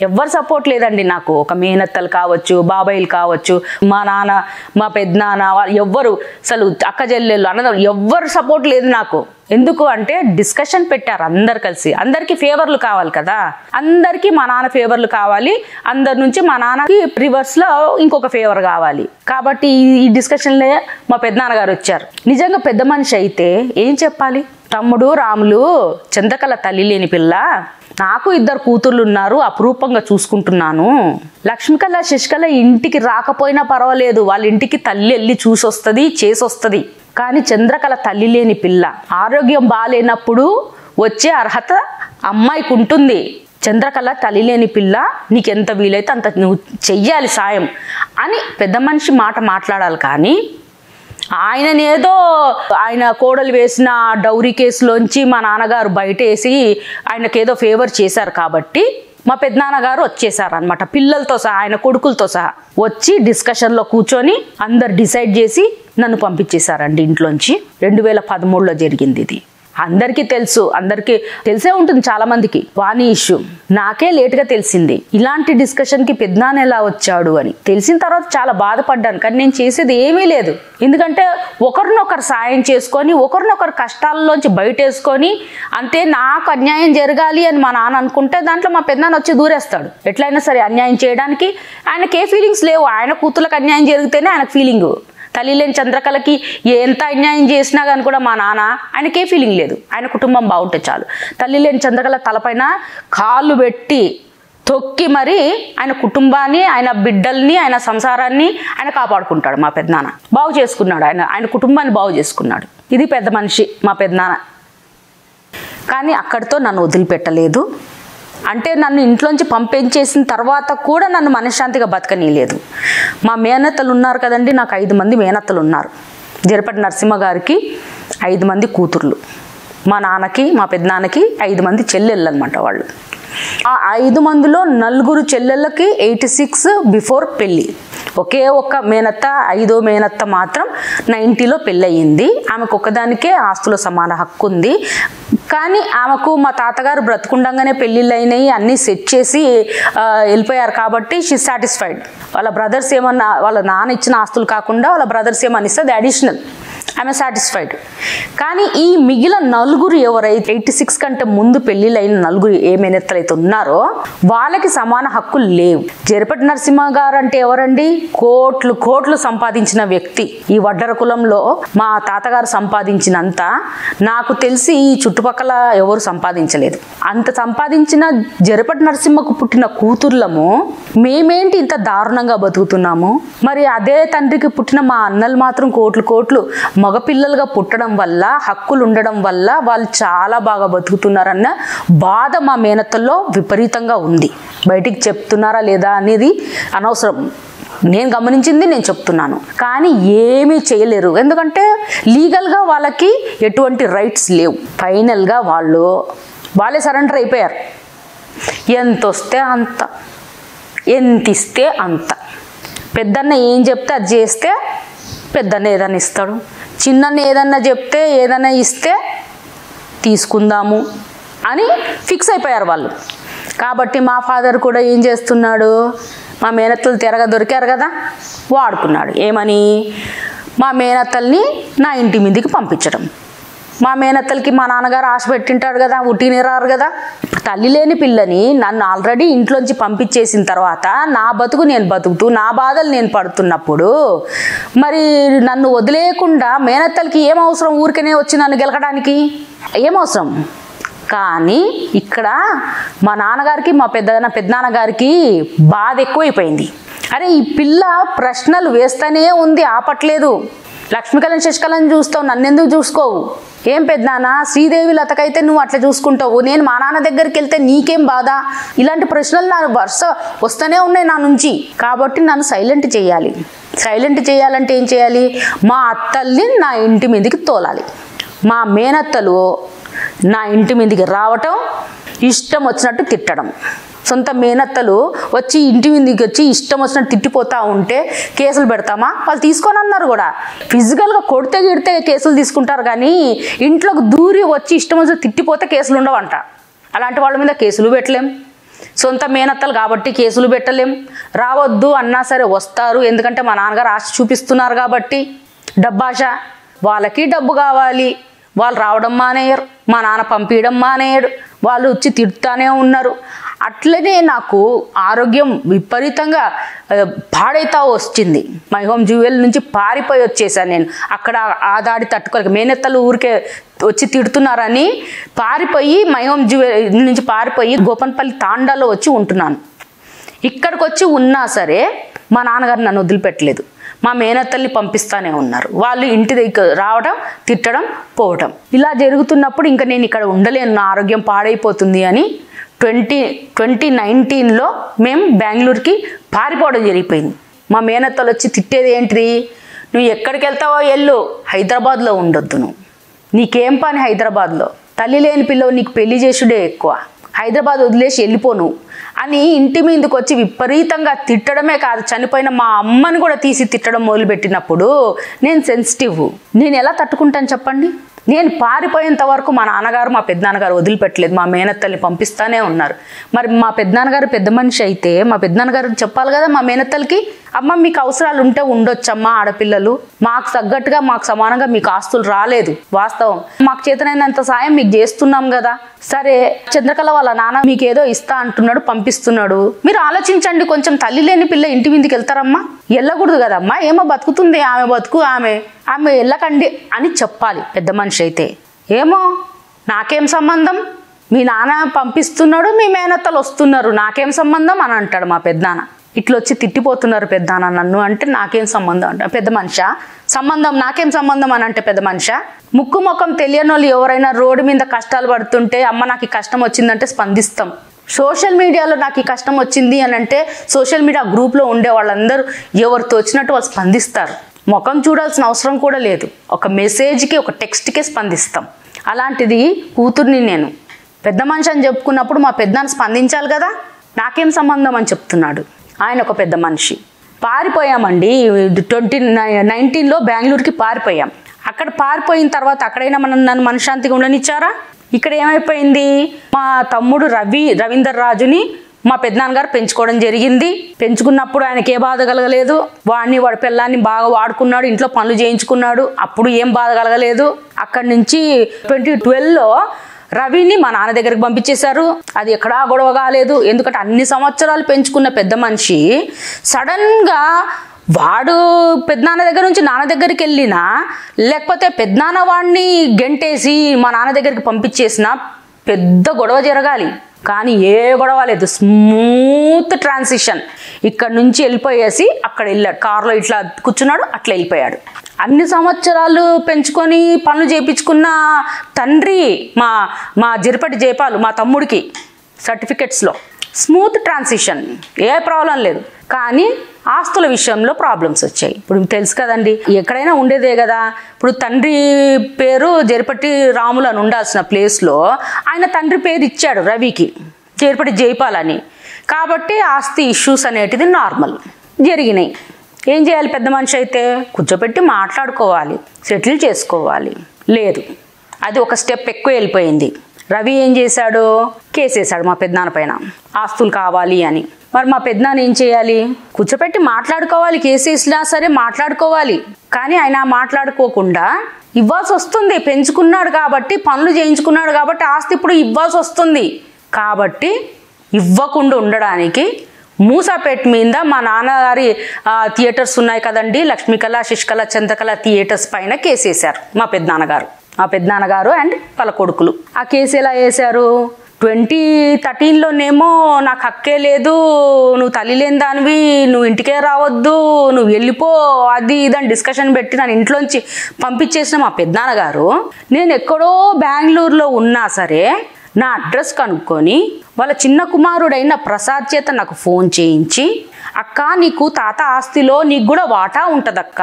ఎవ్వరు సపోర్ట్ లేదండి నాకు. ఒక మేనత్తలు కావచ్చు, బాబాయిలు కావచ్చు, మా నాన్న, మా పెద్దనాన్న, వాళ్ళు ఎవ్వరు అసలు అక్క చెల్లెళ్ళు అన్నదమ్ములు ఎవ్వరు సపోర్ట్ లేదు నాకు. ఎందుకు అంటే డిస్కషన్ పెట్టారు అందరు కలిసి. అందరికీ ఫేవర్లు కావాలి కదా, అందరికీ మా నాన్న ఫేవర్లు కావాలి, అందరి నుంచి మా నాన్నకి రివర్స్లో ఇంకొక ఫేవర్ కావాలి. కాబట్టి ఈ డిస్కషన్లే మా పెద్దనాన్నగారు వచ్చారు. నిజంగా పెద్ద మనిషి అయితే ఏం చెప్పాలి? తమ్ముడు రాములు, చంద్రకళ తల్లి లేని పిల్ల, నాకు 2 కూతుర్లు ఉన్నారు, అపురూపంగా చూసుకుంటున్నాను. లక్ష్మికళ శశికళ ఇంటికి రాకపోయినా పర్వాలేదు, వాళ్ళ ఇంటికి తల్లి వెళ్ళి చూసొస్తుంది, చేసొస్తుంది. కానీ చంద్రకళ తల్లి లేని పిల్ల, ఆరోగ్యం బాగాలేనప్పుడు వచ్చే అర్హత అమ్మాయికి ఉంటుంది. చంద్రకళ తల్లి లేని పిల్ల, నీకెంత వీలైతే అంత నువ్వు చెయ్యాలి సాయం అని పెద్ద మనిషి మాట మాట్లాడాలి. కానీ ఆయననేదో ఆయన కోడలు వేసిన డౌరీ కేసులోంచి మా నాన్నగారు బయట వేసి ఆయనకేదో ఫేవర్ చేశారు కాబట్టి మా పెద్దనాన్నగారు వచ్చేసారు అనమాట, పిల్లలతో సహా, ఆయన కొడుకులతో సహా వచ్చి డిస్కషన్లో కూర్చొని అందరు డిసైడ్ చేసి నన్ను పంపించేశారండి ఇంట్లోంచి. 2013లో జరిగింది ఇది. అందరికీ తెలుసు, అందరికీ తెలిసే ఉంటుంది చాలా మందికి వాణి ఇష్యూ. నాకే లేట్గా తెలిసింది ఇలాంటి డిస్కషన్కి పెద్దనాన్న ఎలా వచ్చాడు అని. తెలిసిన తర్వాత చాలా బాధపడ్డాను, కానీ నేను చేసేది ఏమీ లేదు. ఎందుకంటే ఒకరినొకరు సాయం చేసుకొని ఒకరినొకరు కష్టాల్లోంచి బయటేసుకొని అంతే నాకు అన్యాయం జరగాలి అని మా నాన్న అనుకుంటే దాంట్లో మా పెద్దనాన్న వచ్చి దూరేస్తాడు. ఎట్లయినా సరే అన్యాయం చేయడానికి ఆయనకి ఏ ఫీలింగ్స్ లేవు. ఆయన కూతుర్లకు అన్యాయం జరిగితేనే ఆయనకు ఫీలింగ్. తల్లి లేని చంద్రకళకి ఎంత అన్యాయం చేసినా కానీ కూడా మా నాన్న ఆయనకే ఫీలింగ్ లేదు. ఆయన కుటుంబం బాగుంటే చాలు. తల్లి లేని చంద్రకళ తలపైన కాళ్ళు పెట్టి తొక్కి మరి ఆయన కుటుంబాన్ని, ఆయన బిడ్డల్ని, ఆయన సంసారాన్ని ఆయన కాపాడుకుంటాడు. మా పెద్దనాన్న బాగు చేసుకున్నాడు, ఆయన కుటుంబాన్ని బాగు చేసుకున్నాడు. ఇది పెద్ద మనిషి మా పెద్దనాన్న. కానీ అక్కడితో నన్ను వదిలిపెట్టలేదు. అంటే నన్ను ఇంట్లోంచి పంపించేసిన తర్వాత కూడా నన్ను మనశ్శాంతిగా బతకనీయలేదు. మా మేనత్తలు ఉన్నారు కదండి, నాకు 5 మంది మేనత్తలు ఉన్నారు. జరిపెట్టి నరసింహ గారికి 5 మంది కూతుర్లు, మా నాన్నకి మా పెద్దనాన్నకి 5 మంది చెల్లెళ్ళు అనమాట వాళ్ళు. ఆ 5 మందిలో 4 చెల్లెళ్ళకి 86 బిఫోర్ పెళ్ళి. ఒకే ఒక్క మేనత్త, 5వ మేనత్త మాత్రం 90లో పెళ్ళయింది. ఆమెకు ఒక్కదానికే ఆస్తుల సమాన హక్కు ఉంది. కానీ ఆమెకు మా తాతగారు బ్రతుకుండగానే పెళ్ళిళ్ళు అయినాయి, అన్నీ సెట్ చేసి వెళ్ళిపోయారు కాబట్టి షీ సాటిస్ఫైడ్. వాళ్ళ బ్రదర్స్ ఏమన్నా, వాళ్ళ నాన్న ఇచ్చిన ఆస్తులు కాకుండా వాళ్ళ బ్రదర్స్ ఏమన్నా ఇస్తే అది అడిషనల్. ఆమె సాటిస్ఫైడ్. కానీ ఈ మిగిలిన నలుగురు ఎవరైతే 86 కంటే ముందు పెళ్లిళ్ళైన నలుగురు ఏ మేనత్తలైతే ఉన్నారో వాళ్ళకి సమాన హక్కులు లేవు. జరిపెట్టి నరసింహ గారు అంటే ఎవరండి? కోట్లు కోట్లు సంపాదించిన వ్యక్తి. ఈ వడ్డర కులంలో మా తాతగారు సంపాదించినంత నాకు తెలిసి ఈ చుట్టుపక్కల ఎవరు సంపాదించలేదు. అంత సంపాదించిన జరిపెట్టి నరసింహకు పుట్టిన కూతుర్లము మేమేంటి ఇంత దారుణంగా బతుకుతున్నాము? మరి అదే తండ్రికి పుట్టిన మా అన్నలు మాత్రం కోట్లు కోట్లు మగపిల్లలుగా పుట్టడం వల్ల, హక్కులు ఉండడం వల్ల వాళ్ళు చాలా బాగా బతుకుతున్నారన్న బాధ మా మేనత్తల్లో విపరీతంగా ఉంది. బయటికి చెప్తున్నారా లేదా అనేది అనవసరం. నేను గమనించింది నేను చెప్తున్నాను. కానీ ఏమీ చేయలేరు. ఎందుకంటే లీగల్గా వాళ్ళకి ఎటువంటి రైట్స్ లేవు. ఫైనల్గా వాళ్ళే సరెండర్ అయిపోయారు. ఎంత వస్తే అంత, ఎంత ఇస్తే అంత. పెద్దన్న ఏం చెప్తే అది చేస్తే పెద్దన్న ఏదన్నా ఇస్తాడు, చిన్నన్న ఏదన్నా చెప్తే ఏదన్నా ఇస్తే తీసుకుందాము అని ఫిక్స్ అయిపోయారు వాళ్ళు. కాబట్టి మా ఫాదర్ కూడా ఏం చేస్తున్నాడు, మా మేనత్తలు తెరగా దొరికారు కదా, వాడుకున్నాడు. ఏమని? మా మేనత్తల్ని నా ఇంటి మీదకి పంపించడం. మా మేనత్తలకి మా నాన్నగారు ఆశ పెట్టింటాడు కదా, ఉట్టినే రారు కదా. తల్లి లేని పిల్లని నన్ను ఆల్రెడీ ఇంట్లోంచి పంపించేసిన తర్వాత నా బతుకు నేను బతుకుతూ నా బాధలు నేను పడుతున్నప్పుడు మరి నన్ను వదిలేయకుండా మేనత్తలకి ఏం అవసరం? ఊరికనే వచ్చి నన్ను గెలకడానికి ఏం అవసరం? కానీ ఇక్కడ మా నాన్నగారికి మా పెద్దనాన్నగారికి బాధ ఎక్కువైపోయింది. అరే ఈ పిల్ల ప్రశ్నలు వేస్తూనే ఉంది, ఆపట్లేదు. లక్ష్మీకళని శశికళని చూస్తావు, నన్నెందుకు చూసుకోవు? ఏం పెద్దనాన్న, శ్రీదేవి లతకైతే నువ్వు అట్లా చూసుకుంటావు, నేను మా నాన్న దగ్గరికి వెళ్తే నీకేం బాధ? ఇలాంటి ప్రశ్నలు నా వరుస వస్తూనే ఉన్నాయి నా నుంచి. కాబట్టి నన్ను సైలెంట్ చేయాలి. సైలెంట్ చేయాలంటే ఏం చేయాలి? మా అత్తల్ని నా ఇంటి మీదకి తోలాలి. మా మేనత్తలు నా ఇంటి మీదకి రావటం, ఇష్టం వచ్చినట్టు తిట్టడం. సొంత మేనత్తలు వచ్చి ఇంటి మీదకి వచ్చి ఇష్టం వచ్చినట్టు తిట్టిపోతూ ఉంటే కేసులు పెడతామా? వాళ్ళు తీసుకొని అన్నారు కూడా. ఫిజికల్గా కొడితే గిడితే కేసులు తీసుకుంటారు, కానీ ఇంట్లోకి దూరి వచ్చి ఇష్టం వచ్చినట్టు తిట్టిపోతే కేసులు ఉండవంట. అలాంటి వాళ్ళ మీద కేసులు పెట్టలేం. సొంత మేనత్తలు కాబట్టి కేసులు పెట్టలేం. రావద్దు అన్నా సరే వస్తారు, ఎందుకంటే మా నాన్నగారు ఆశ చూపిస్తున్నారు కాబట్టి. డబ్బాశ, వాళ్ళకి డబ్బు కావాలి, వాళ్ళు రావడం మానేయరు, మా నాన్న పంపించడం మానేయడు, వాళ్ళు వచ్చి తిడుతూనే ఉన్నారు. అట్లనే నాకు ఆరోగ్యం విపరీతంగా పాడైతా వచ్చింది. మై హోమ్ జ్యువెల్ నుంచి పారిపోయి వచ్చేసాను నేను. అక్కడ ఆ దాడి తట్టుకోలేక మేనత్తలు ఊరికే వచ్చి తిడుతున్నారని పారిపోయి మై హోమ్ జ్యువెల్ నుంచి పారిపోయి గోపన్పల్లి తాండాలో వచ్చి ఉంటున్నాను. ఇక్కడికి వచ్చి ఉన్నా సరే మా నాన్నగారు నన్ను వదిలిపెట్టలేదు. మా మేనత్తల్ని పంపిస్తానే ఉన్నారు. వాళ్ళు ఇంటి దగ్గర రావడం, తిట్టడం, పోవడం ఇలా జరుగుతున్నప్పుడు ఇంకా నేను ఇక్కడ ఉండలేను, నా ఆరోగ్యం పాడైపోతుంది అని 2019లో మేము బెంగళూరుకి పారిపోవడం జరిగిపోయింది. మా మేనత్తలు వచ్చి తిట్టేది ఏంటి? నువ్వు ఎక్కడికి వెళ్తావో వెళ్ళు, హైదరాబాద్లో ఉండొద్దు, నువ్వు నీకేం పని హైదరాబాద్లో, తల్లి లేని పిల్లవు, నీకు పెళ్లి చేసుడే ఎక్కువ, హైదరాబాద్ వదిలేసి వెళ్ళిపోను అని ఇంటి మీదకి వచ్చి విపరీతంగా తిట్టడమే కాదు, చనిపోయిన మా అమ్మని కూడా తీసి తిట్టడం మొదలుపెట్టినప్పుడు నేను సెన్సిటివ్. నేను ఎలా తట్టుకుంటాను చెప్పండి? నేను పారిపోయేంత వరకు మా నాన్నగారు మా పెద్దనాన్నగారు వదిలిపెట్టలేదు, మా మేనత్తల్ని పంపిస్తానే ఉన్నారు. మరి మా పెద్దనాన్నగారు పెద్ద మనిషి అయితే మా పెద్దనాన్నగారు చెప్పాలి కదా మా మేనత్తలకి, అమ్మ మీకు అవసరాలు ఉంటే ఉండొచ్చమ్మా, ఆడపిల్లలు మాకు తగ్గట్టుగా మాకు సమానంగా మీకు ఆస్తులు రాలేదు, వాస్తవం, మాకు చేతనైనంత సాయం మీకు చేస్తున్నాం కదా. సరే చంద్రకళ వాళ్ళ నాన్న మీకు ఏదో ఇస్తా అంటున్నాడు, పంపిస్తున్నాడు, మీరు ఆలోచించండి కొంచెం. తల్లి లేని పిల్ల ఇంటి మీదకి వెళ్తారమ్మా? వెళ్ళకూడదు కదమ్మా, ఏమో బతుకుతుంది ఆమె బతుకు, ఆమె వెళ్ళకండి అని చెప్పాలి పెద్ద మనిషి అయితే. ఏమో నాకేం సంబంధం, మీ నాన్న పంపిస్తున్నాడు, మీ మేనత్తలు వస్తున్నారు, నాకేం సంబంధం అని అంటాడు మా పెద్దనాన్న. ఇట్లా వచ్చి తిట్టిపోతున్నారు పెద్దనాన్న నన్ను అంటే నాకేం సంబంధం అంట పెద్ద మనిషా, సంబంధం నాకేం సంబంధం అని అంటే పెద్ద మనిషా. ముక్కు ముఖం తెలియని వాళ్ళు ఎవరైనా రోడ్డు మీద కష్టాలు పడుతుంటే అమ్మ నాకు ఈ కష్టం వచ్చిందంటే స్పందిస్తాం. సోషల్ మీడియాలో నాకు ఈ కష్టం వచ్చింది అని అంటే సోషల్ మీడియా గ్రూప్లో ఉండే వాళ్ళందరూ ఎవరితో వచ్చినట్టు వాళ్ళు స్పందిస్తారు. ముఖం చూడాల్సిన అవసరం కూడా లేదు, ఒక మెసేజ్కి ఒక టెక్స్ట్కే స్పందిస్తాం. అలాంటిది కూతుర్ని నేను పెద్ద మనిషి అని చెప్పుకున్నప్పుడు మా పెద్దనాన్న స్పందించాలి కదా. నాకేం సంబంధం అని చెప్తున్నాడు ఆయన, ఒక పెద్ద మనిషి. పారిపోయామండి 2019లో బెంగళూరుకి పారిపోయాం. అక్కడ పారిపోయిన తర్వాత అక్కడైనా నన్ను మనశ్శాంతిగా ఉండనిచ్చారా? ఇక్కడ ఏమైపోయింది, మా తమ్ముడు రవీందర్ రాజుని మా పెద్దనాన్నగారు పెంచుకోవడం జరిగింది. పెంచుకున్నప్పుడు ఆయనకి ఏ బాధ కలగలేదు. వాడి పిల్లాన్ని బాగా వాడుకున్నాడు, ఇంట్లో పనులు చేయించుకున్నాడు, అప్పుడు ఏం బాధ కలగలేదు. అక్కడి నుంచి 2012లో రవిని మా నాన్న దగ్గరికి పంపించేశారు. అది ఎక్కడా గొడవ కాలేదు. ఎందుకంటే అన్ని సంవత్సరాలు పెంచుకున్న పెద్ద మనిషి సడన్గా వాడు పెద్దనాన్న దగ్గర నుంచి నాన్న దగ్గరికి వెళ్ళినా, లేకపోతే పెద్దనాన్న వాడిని గెంటేసి మా నాన్న దగ్గరికి పంపించేసినా పెద్ద గొడవ జరగాలి. కానీ ఏ గొడవ లేదు, స్మూత్ ట్రాన్సిషన్. ఇక్కడ నుంచి వెళ్ళిపోయేసి అక్కడ వెళ్ళాడు, కారులో ఇట్లా కూర్చున్నాడు, అట్లా వెళ్ళిపోయాడు. అన్ని సంవత్సరాలు పెంచుకొని పనులు చేయించుకున్న తండ్రి మా జరిపటి జయపాలు మా తమ్ముడికి సర్టిఫికెట్స్లో స్మూత్ ట్రాన్సిషన్, ఏ ప్రాబ్లం లేదు. కానీ ఆస్తుల విషయంలో ప్రాబ్లమ్స్ వచ్చాయి. ఇప్పుడు తెలుసు కదండి, ఎక్కడైనా ఉండేదే కదా. ఇప్పుడు తండ్రి పేరు జరిపటి రాములు అని ఉండాల్సిన ప్లేస్లో ఆయన తండ్రి పేరు ఇచ్చాడు రవికి, జరిపటి జైపాల్ అని. కాబట్టి ఆస్తి ఇష్యూస్ అనేటిది నార్మల్ జరిగినాయి. ఏం చేయాలి? పెద్ద మనిషి అయితే కూర్చోపెట్టి మాట్లాడుకోవాలి, సెటిల్ చేసుకోవాలి. లేదు, అది ఒక స్టెప్ ఎక్కువ వెళ్ళిపోయింది. రవి ఏం చేశాడు? కేసేశాడు మా పెద్దనాన్న పైన, ఆస్తులు కావాలి అని. మరి మా పెద్దనాన్న ఏం చేయాలి? కూర్చోపెట్టి మాట్లాడుకోవాలి, కేసేసినా సరే మాట్లాడుకోవాలి. కానీ ఆయన మాట్లాడుకోకుండా ఇవ్వాల్సి వస్తుంది. పెంచుకున్నాడు కాబట్టి, పనులు చేయించుకున్నాడు కాబట్టి ఆస్తి ఇప్పుడు ఇవ్వాల్సి వస్తుంది. కాబట్టి ఇవ్వకుండా ఉండడానికి మూసాపేట మీద మా నాన్నగారి థియేటర్స్ ఉన్నాయి కదండి, లక్ష్మీకళ, శశికళ, చంద్రకళ థియేటర్స్ పైన కేసేశారు మా పెద్దనాన్నగారు అండ్ వాళ్ళ కొడుకులు. ఆ కేసు ఎలా వేశారు? 2013లోనేమో నాకు హక్కే లేదు, నువ్వు తల్లి లేని దానివి, నువ్వు ఇంటికే రావద్దు, నువ్వు వెళ్ళిపో, అది ఇదని డిస్కషన్ పెట్టి నన్ను ఇంట్లోంచి పంపించేసిన మా పెద్దనాన్నగారు, నేను ఎక్కడో బెంగళూరులో ఉన్నా సరే నా అడ్రస్ కనుక్కొని వాళ్ళ చిన్న కుమారుడైన ప్రసాద్ చేత నాకు ఫోన్ చేయించి, అక్క నీకు తాత ఆస్తిలో నీకు కూడా వాటా ఉంటుందక్క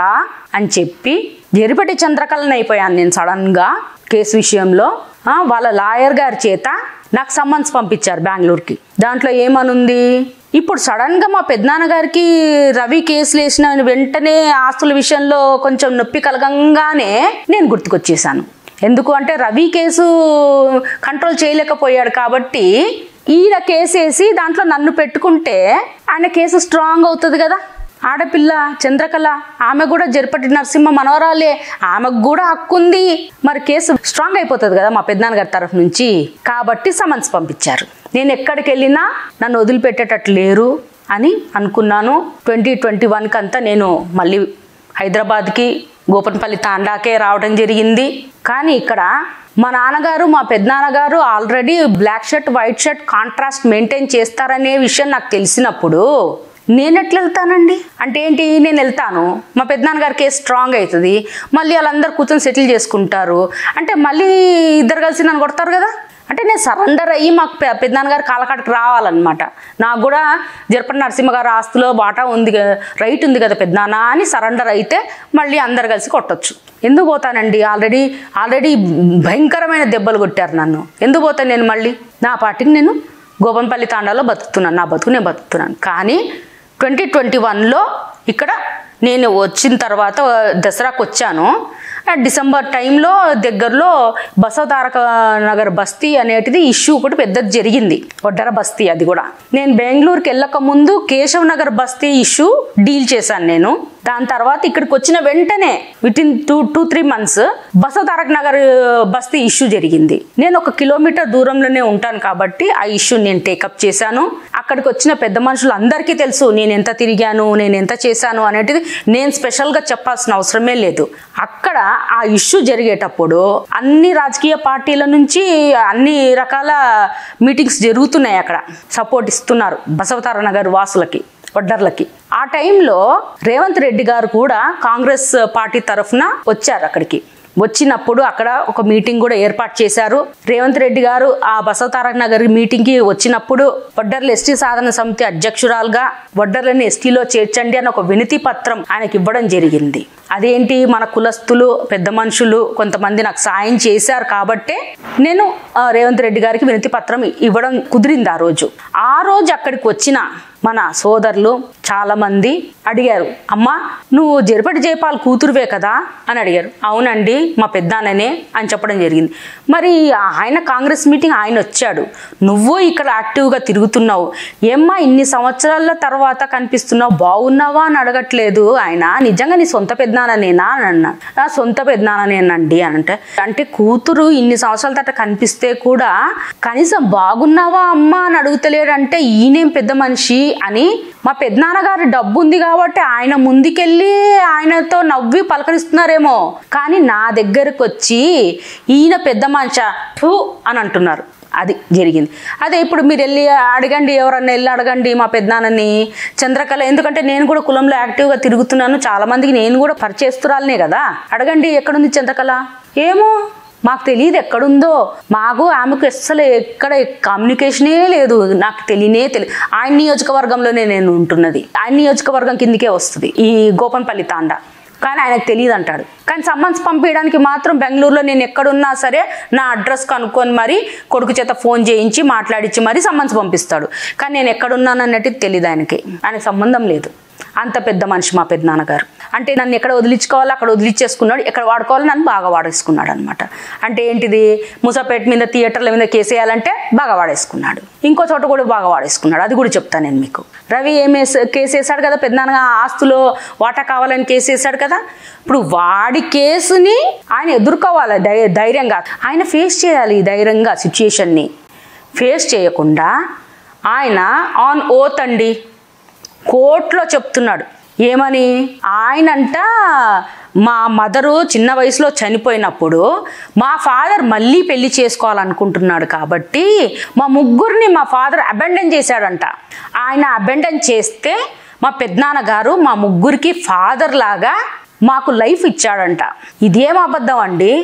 అని చెప్పి జరిపటి చంద్రకళని అయిపోయాను నేను సడన్గా కేసు విషయంలో. వాళ్ళ లాయర్ గారి చేత నాకు సమ్మన్స్ పంపించారు బెంగళూరుకి. దాంట్లో ఏమనుంది? ఇప్పుడు సడన్గా మా పెద్దనాన్నగారికి రవి కేసులు వేసిన వెంటనే ఆస్తుల విషయంలో కొంచెం నొప్పి కలగంగానే నేను గుర్తుకొచ్చేసాను. ఎందుకు అంటే రవి కేసు కంట్రోల్ చేయలేకపోయాడు కాబట్టి ఈయన కేసు వేసి దాంట్లో నన్ను పెట్టుకుంటే ఆయన కేసు స్ట్రాంగ్ అవుతుంది కదా. ఆడపిల్ల చంద్రకళ, ఆమె కూడా జరిపటి నరసింహ మనవరాలే, ఆమెకు కూడా హక్కు ఉంది. మరి కేసు స్ట్రాంగ్ అయిపోతుంది కదా మా పెద్దనాన్నగారి తరఫు నుంచి. కాబట్టి సమన్స్ పంపించారు. నేను ఎక్కడికి వెళ్ళినా నన్ను వదిలిపెట్టేటట్లు లేరు అని అనుకున్నాను. 2021 అంతా నేను మళ్ళీ హైదరాబాద్కి గోపన్పల్లి తాండాకే రావడం జరిగింది. కానీ ఇక్కడ మా నాన్నగారు మా పెద్దనాన్నగారు already black shirt white shirt contrast maintain చేస్తారనే విషయం నాకు తెలిసినప్పుడు నేను ఎట్లా వెళ్తానండి? అంటే ఏంటి, నేను వెళ్తాను, మా పెద్దనాన్నగారి కేసు స్ట్రాంగ్ అవుతుంది, మళ్ళీ వాళ్ళందరూ కూర్చొని సెటిల్ చేసుకుంటారు అంటే మళ్ళీ ఇద్దరు కలిసి నన్ను కొడతారు కదా. అంటే నేను సరెండర్ అయ్యి మాకు పెద్దనాన్నగారు కాలకాడికి రావాలన్నమాట. నాకు కూడా జరిపటి నరసింహ గారు ఆస్తిలో వాటా ఉంది, రైట్ ఉంది కదా పెద్దనాన్న అని సరెండర్ అయితే మళ్ళీ అందరు కలిసి కొట్టచ్చు. ఎందుకు పోతానండి? ఆల్రెడీ భయంకరమైన దెబ్బలు కొట్టారు నన్ను. ఎందుకు పోతాను నేను? మళ్ళీ నా పార్టీకి నేను గోపన్పల్లి తాండాలో బతుకుతున్నాను, నా బతుకు నేను బతుకుతున్నాను. కానీ 2021లో ఇక్కడ నేను వచ్చిన తర్వాత దసరాకు వచ్చాను. డిసెంబర్ టైంలో దగ్గరలో బసవతారక నగర్ బస్తీ అనేటిది ఇష్యూ ఒకటి పెద్దది జరిగింది, వడ్డర బస్తీ. అది కూడా నేను బెంగళూరుకి వెళ్ళక ముందు కేశవ్ నగర్ బస్తీ ఇష్యూ డీల్ చేశాను నేను. దాని తర్వాత ఇక్కడికి వచ్చిన వెంటనే వితిన్ 2-3 months బసవతారక నగర్ బస్తీ ఇష్యూ జరిగింది. నేను 1 కిలోమీటర్ దూరంలోనే ఉంటాను కాబట్టి ఆ ఇష్యూ నేను టేకప్ చేశాను. అక్కడికి వచ్చిన పెద్ద మనుషులు అందరికీ తెలుసు నేను ఎంత తిరిగాను, నేను ఎంత చేశాను అనేటిది నేను స్పెషల్గా చెప్పాల్సిన అవసరమే లేదు. అక్కడ ఆ ఇష్యూ జరిగేటప్పుడు అన్ని రాజకీయ పార్టీల నుంచి అన్ని రకాల మీటింగ్స్ జరుగుతున్నాయి. అక్కడ సపోర్ట్ ఇస్తున్నారు బసవతారక నగర్ వాసులకి, వడ్డర్లకి. ఆ టైంలో రేవంత్ రెడ్డి గారు కూడా కాంగ్రెస్ పార్టీ తరఫున వచ్చారు. అక్కడికి వచ్చినప్పుడు అక్కడ ఒక మీటింగ్ కూడా ఏర్పాటు చేశారు. రేవంత్ రెడ్డి గారు ఆ బసవతారక నగర్ మీటింగ్కి వచ్చినప్పుడు వడ్డర్ల ఎస్టీ సాధన సమితి అధ్యక్షురాలుగా వడ్డర్లని ఎస్టీలో చేర్చండి అని ఒక వినతి పత్రం ఆయనకి ఇవ్వడం జరిగింది. అదేంటి, మన కులస్తులు పెద్ద మనుషులు కొంతమంది నాకు సాయం చేశారు కాబట్టే నేను రేవంత్ రెడ్డి గారికి వినతి పత్రం ఇవ్వడం కుదిరింది. ఆ రోజు అక్కడికి వచ్చిన మన సోదరులు చాలామంది అడిగారు, అమ్మా నువ్వు జరిపెట్టి జయపాల్ కూతురువే కదా అని అడిగారు. అవునండి మా పెద్దాననే అని చెప్పడం జరిగింది. మరి ఆయన కాంగ్రెస్ మీటింగ్ ఆయన వచ్చాడు, నువ్వు ఇక్కడ యాక్టివ్గా తిరుగుతున్నావు, ఏమ్మా ఇన్ని సంవత్సరాల తర్వాత కనిపిస్తున్నావు, బాగున్నావా అని అడగట్లేదు ఆయన, నిజంగా నీ సొంత పెద్దనాన్ననేనా అని అన్నా. నా సొంత పెద్దనాన్ననేనండి అని అంటే కూతురు ఇన్ని సంవత్సరాల తర్వాత కనిపిస్తే కూడా కనీసం బాగున్నావా అమ్మా అని అడుగుతలేడంటే ఈయనేం పెద్ద మనిషి అని. మా పెద్దనాన్నగారి డబ్బు ఉంది కాబట్టి ఆయన ముందుకెళ్ళి ఆయనతో నవ్వి పలకరిస్తున్నారేమో, కానీ నా దగ్గరకు వచ్చి ఈయన పెద్ద మనిషి అని అంటున్నారు. అది జరిగింది. అదే ఇప్పుడు మీరు వెళ్ళి అడగండి, ఎవరన్నా వెళ్ళి అడగండి మా పెద్దనాన్నని, చంద్రకళ, ఎందుకంటే నేను కూడా కులంలో యాక్టివ్గా తిరుగుతున్నాను, చాలా మందికి నేను కూడా పరిచయస్తురాలనే కదా, అడగండి ఎక్కడుంది చంద్రకళ. ఏమో మాకు తెలియదు ఎక్కడుందో, మాకు ఆమెకు అస్సలు ఎక్కడ కమ్యూనికేషనే లేదు, నాకు తెలియదు. ఆయన నియోజకవర్గంలోనే నేను ఉంటున్నది, ఆయన నియోజకవర్గం కిందకే వస్తుంది ఈ గోపన్పల్లి తాండా, కానీ ఆయనకు తెలియదు అంటాడు. కానీ సమ్మన్స్ పంపించడానికి మాత్రం బెంగళూరులో నేను ఎక్కడున్నా సరే నా అడ్రస్ కనుక్కొని మరి కొడుకు చేత ఫోన్ చేయించి మాట్లాడించి మరి సమ్మన్స్ పంపిస్తాడు. కానీ నేను ఎక్కడున్నాను అన్నట్టు తెలియదు ఆయనకి సంబంధం లేదు. అంత పెద్ద మనిషి మా పెద్దనాన్నగారు. అంటే నన్ను ఎక్కడ వదిలించుకోవాలో అక్కడ వదిలించేసుకున్నాడు, ఎక్కడ వాడుకోవాలో నన్ను బాగా వాడేసుకున్నాడు అనమాట. అంటే ఏంటిది, ముసాపేట మీద థియేటర్ల మీద కేసేయాలంటే బాగా వాడేసుకున్నాడు, ఇంకో చోట కూడా బాగా వాడేసుకున్నాడు. అది కూడా చెప్తాను నేను మీకు. రవి కేసు వేసాడు కదా, పెద్దనాన్న ఆస్తులో వాటా కావాలని కేసు వేసాడు కదా, ఇప్పుడు వాడి కేసుని ఆయన ఎదుర్కోవాలి ధైర్యంగా, ఆయన ఫేస్ చేయాలి ధైర్యంగా. సిచ్యుయేషన్ని ఫేస్ చేయకుండా ఆయన ఆన్ ఓత్ అండి కోర్టులో చెప్తున్నాడు. ఏమని? ఆయనంట మా మదరు చిన్న వయసులో చనిపోయినప్పుడు మా ఫాదర్ మళ్ళీ పెళ్లి చేసుకోవాలనుకుంటున్నాడు కాబట్టి మా ముగ్గురిని మా ఫాదర్ అబెండన్ చేశాడంట. ఆయన అబెండన్ చేస్తే మా పెద్దనాన్నగారు మా ముగ్గురికి ఫాదర్ లాగా మాకు లైఫ్ ఇచ్చాడంట. ఇదేం అబద్ధం అండి?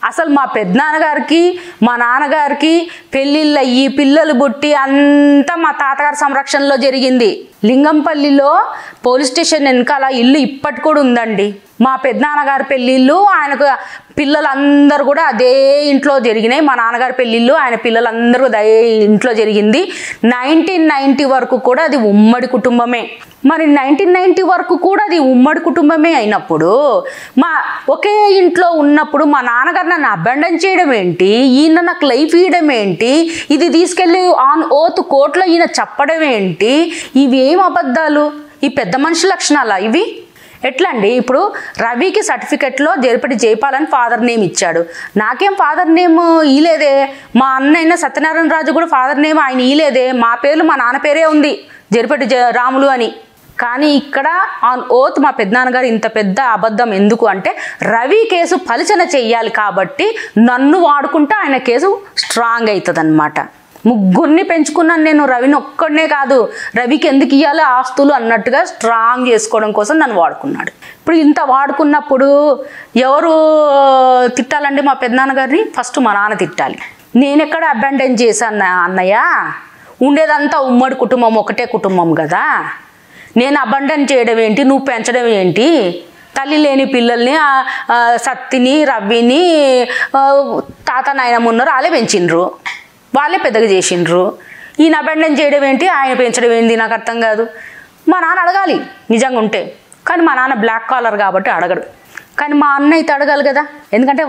అసలు మా పెద్దనాన్నగారికి మా నాన్నగారికి పెళ్ళిళ్ళు అయ్యి పిల్లలు పుట్టి అంతా మా తాతగారి సంరక్షణలో జరిగింది. లింగంపల్లిలో పోలీస్ స్టేషన్ వెనకాల ఇల్లు ఇప్పటి కూడా ఉందండి. మా పెద్దనాన్నగారి పెళ్ళిళ్ళు ఆయనకు పిల్లలందరూ కూడా అదే ఇంట్లో జరిగినాయి. మా నాన్నగారి పెళ్ళిళ్ళు ఆయన పిల్లలందరూ అదే ఇంట్లో జరిగింది. 1990 వరకు కూడా అది ఉమ్మడి కుటుంబమే. మరి 1990 వరకు కూడా అది ఉమ్మడి కుటుంబమే అయినప్పుడు మా ఒకే ఇంట్లో ఉన్నప్పుడు మా నాన్నగారు నన్ను అబాండన్ చేయడం ఏంటి, ఈయన నాకు లైఫ్ ఇవ్వడం ఏంటి, ఇది తీసుకెళ్ళి ఆన్ ఓత్ కోర్టులో ఈయన చెప్పడం ఏంటి, ఇవేం అబద్ధాలు? ఈ పెద్ద మనిషి లక్షణాలా ఇవి? ఎట్లా అండి? ఇప్పుడు రవికి సర్టిఫికెట్లో జరిపెట్టి జయపాల్ అని ఫాదర్ నేమ్ ఇచ్చాడు, నాకేం ఫాదర్ నేమ్ ఇలేదే. మా అన్నయ్య సత్యనారాయణ రాజు కూడా ఫాదర్ నేమ్ ఆయన ఇలేదే. మా పేర్లు మా నాన్న పేరే ఉంది, జరిపెట్టి రాములు అని. కానీ ఇక్కడ ఆన్ ఓత్ మా పెద్దనాన్నగారు ఇంత పెద్ద అబద్ధం ఎందుకు అంటే, రవి కేసు పలిచన చెయ్యాలి కాబట్టి నన్ను వాడుకుంటే ఆయన కేసు స్ట్రాంగ్ అవుతుంది అన్నమాట. ముగ్గురిని పెంచుకున్నాను నేను, రవిని ఒక్కడనే కాదు, రవికి ఎందుకు ఇవ్వాలి ఆస్తులు అన్నట్టుగా స్ట్రాంగ్ చేసుకోవడం కోసం నన్ను వాడుకున్నాడు. ఇప్పుడు ఇంత వాడుకున్నప్పుడు ఎవరు తిట్టాలండి మా పెద్దనాన్నగారిని? ఫస్ట్ మా నాన్న తిట్టాలి. నేను ఎక్కడ అబాండన్ చేశాను అన్నయ్య, ఉండేదంతా ఉమ్మడి కుటుంబం, ఒకటే కుటుంబం కదా, నేను అబాండన్ చేయడం ఏంటి, నువ్వు పెంచడం ఏంటి? తల్లి లేని పిల్లల్ని సత్తిని రవ్విని తాత నాయనమ్మ ఉన్నారు, వాళ్ళే పెంచిండ్రు, వాళ్ళే పెద్దగా చేసిండ్రు. ఈయన అబాండన్ చేయడం ఏంటి, ఆయన పెంచడం ఏంటి? నాకు అర్థం కాదు. మా నాన్న అడగాలి నిజంగా ఉంటే, కానీ మా నాన్న బ్లాక్ కాలర్ కాబట్టి అడగడు. కానీ మా అన్న అయితే అడగాలి కదా, ఎందుకంటే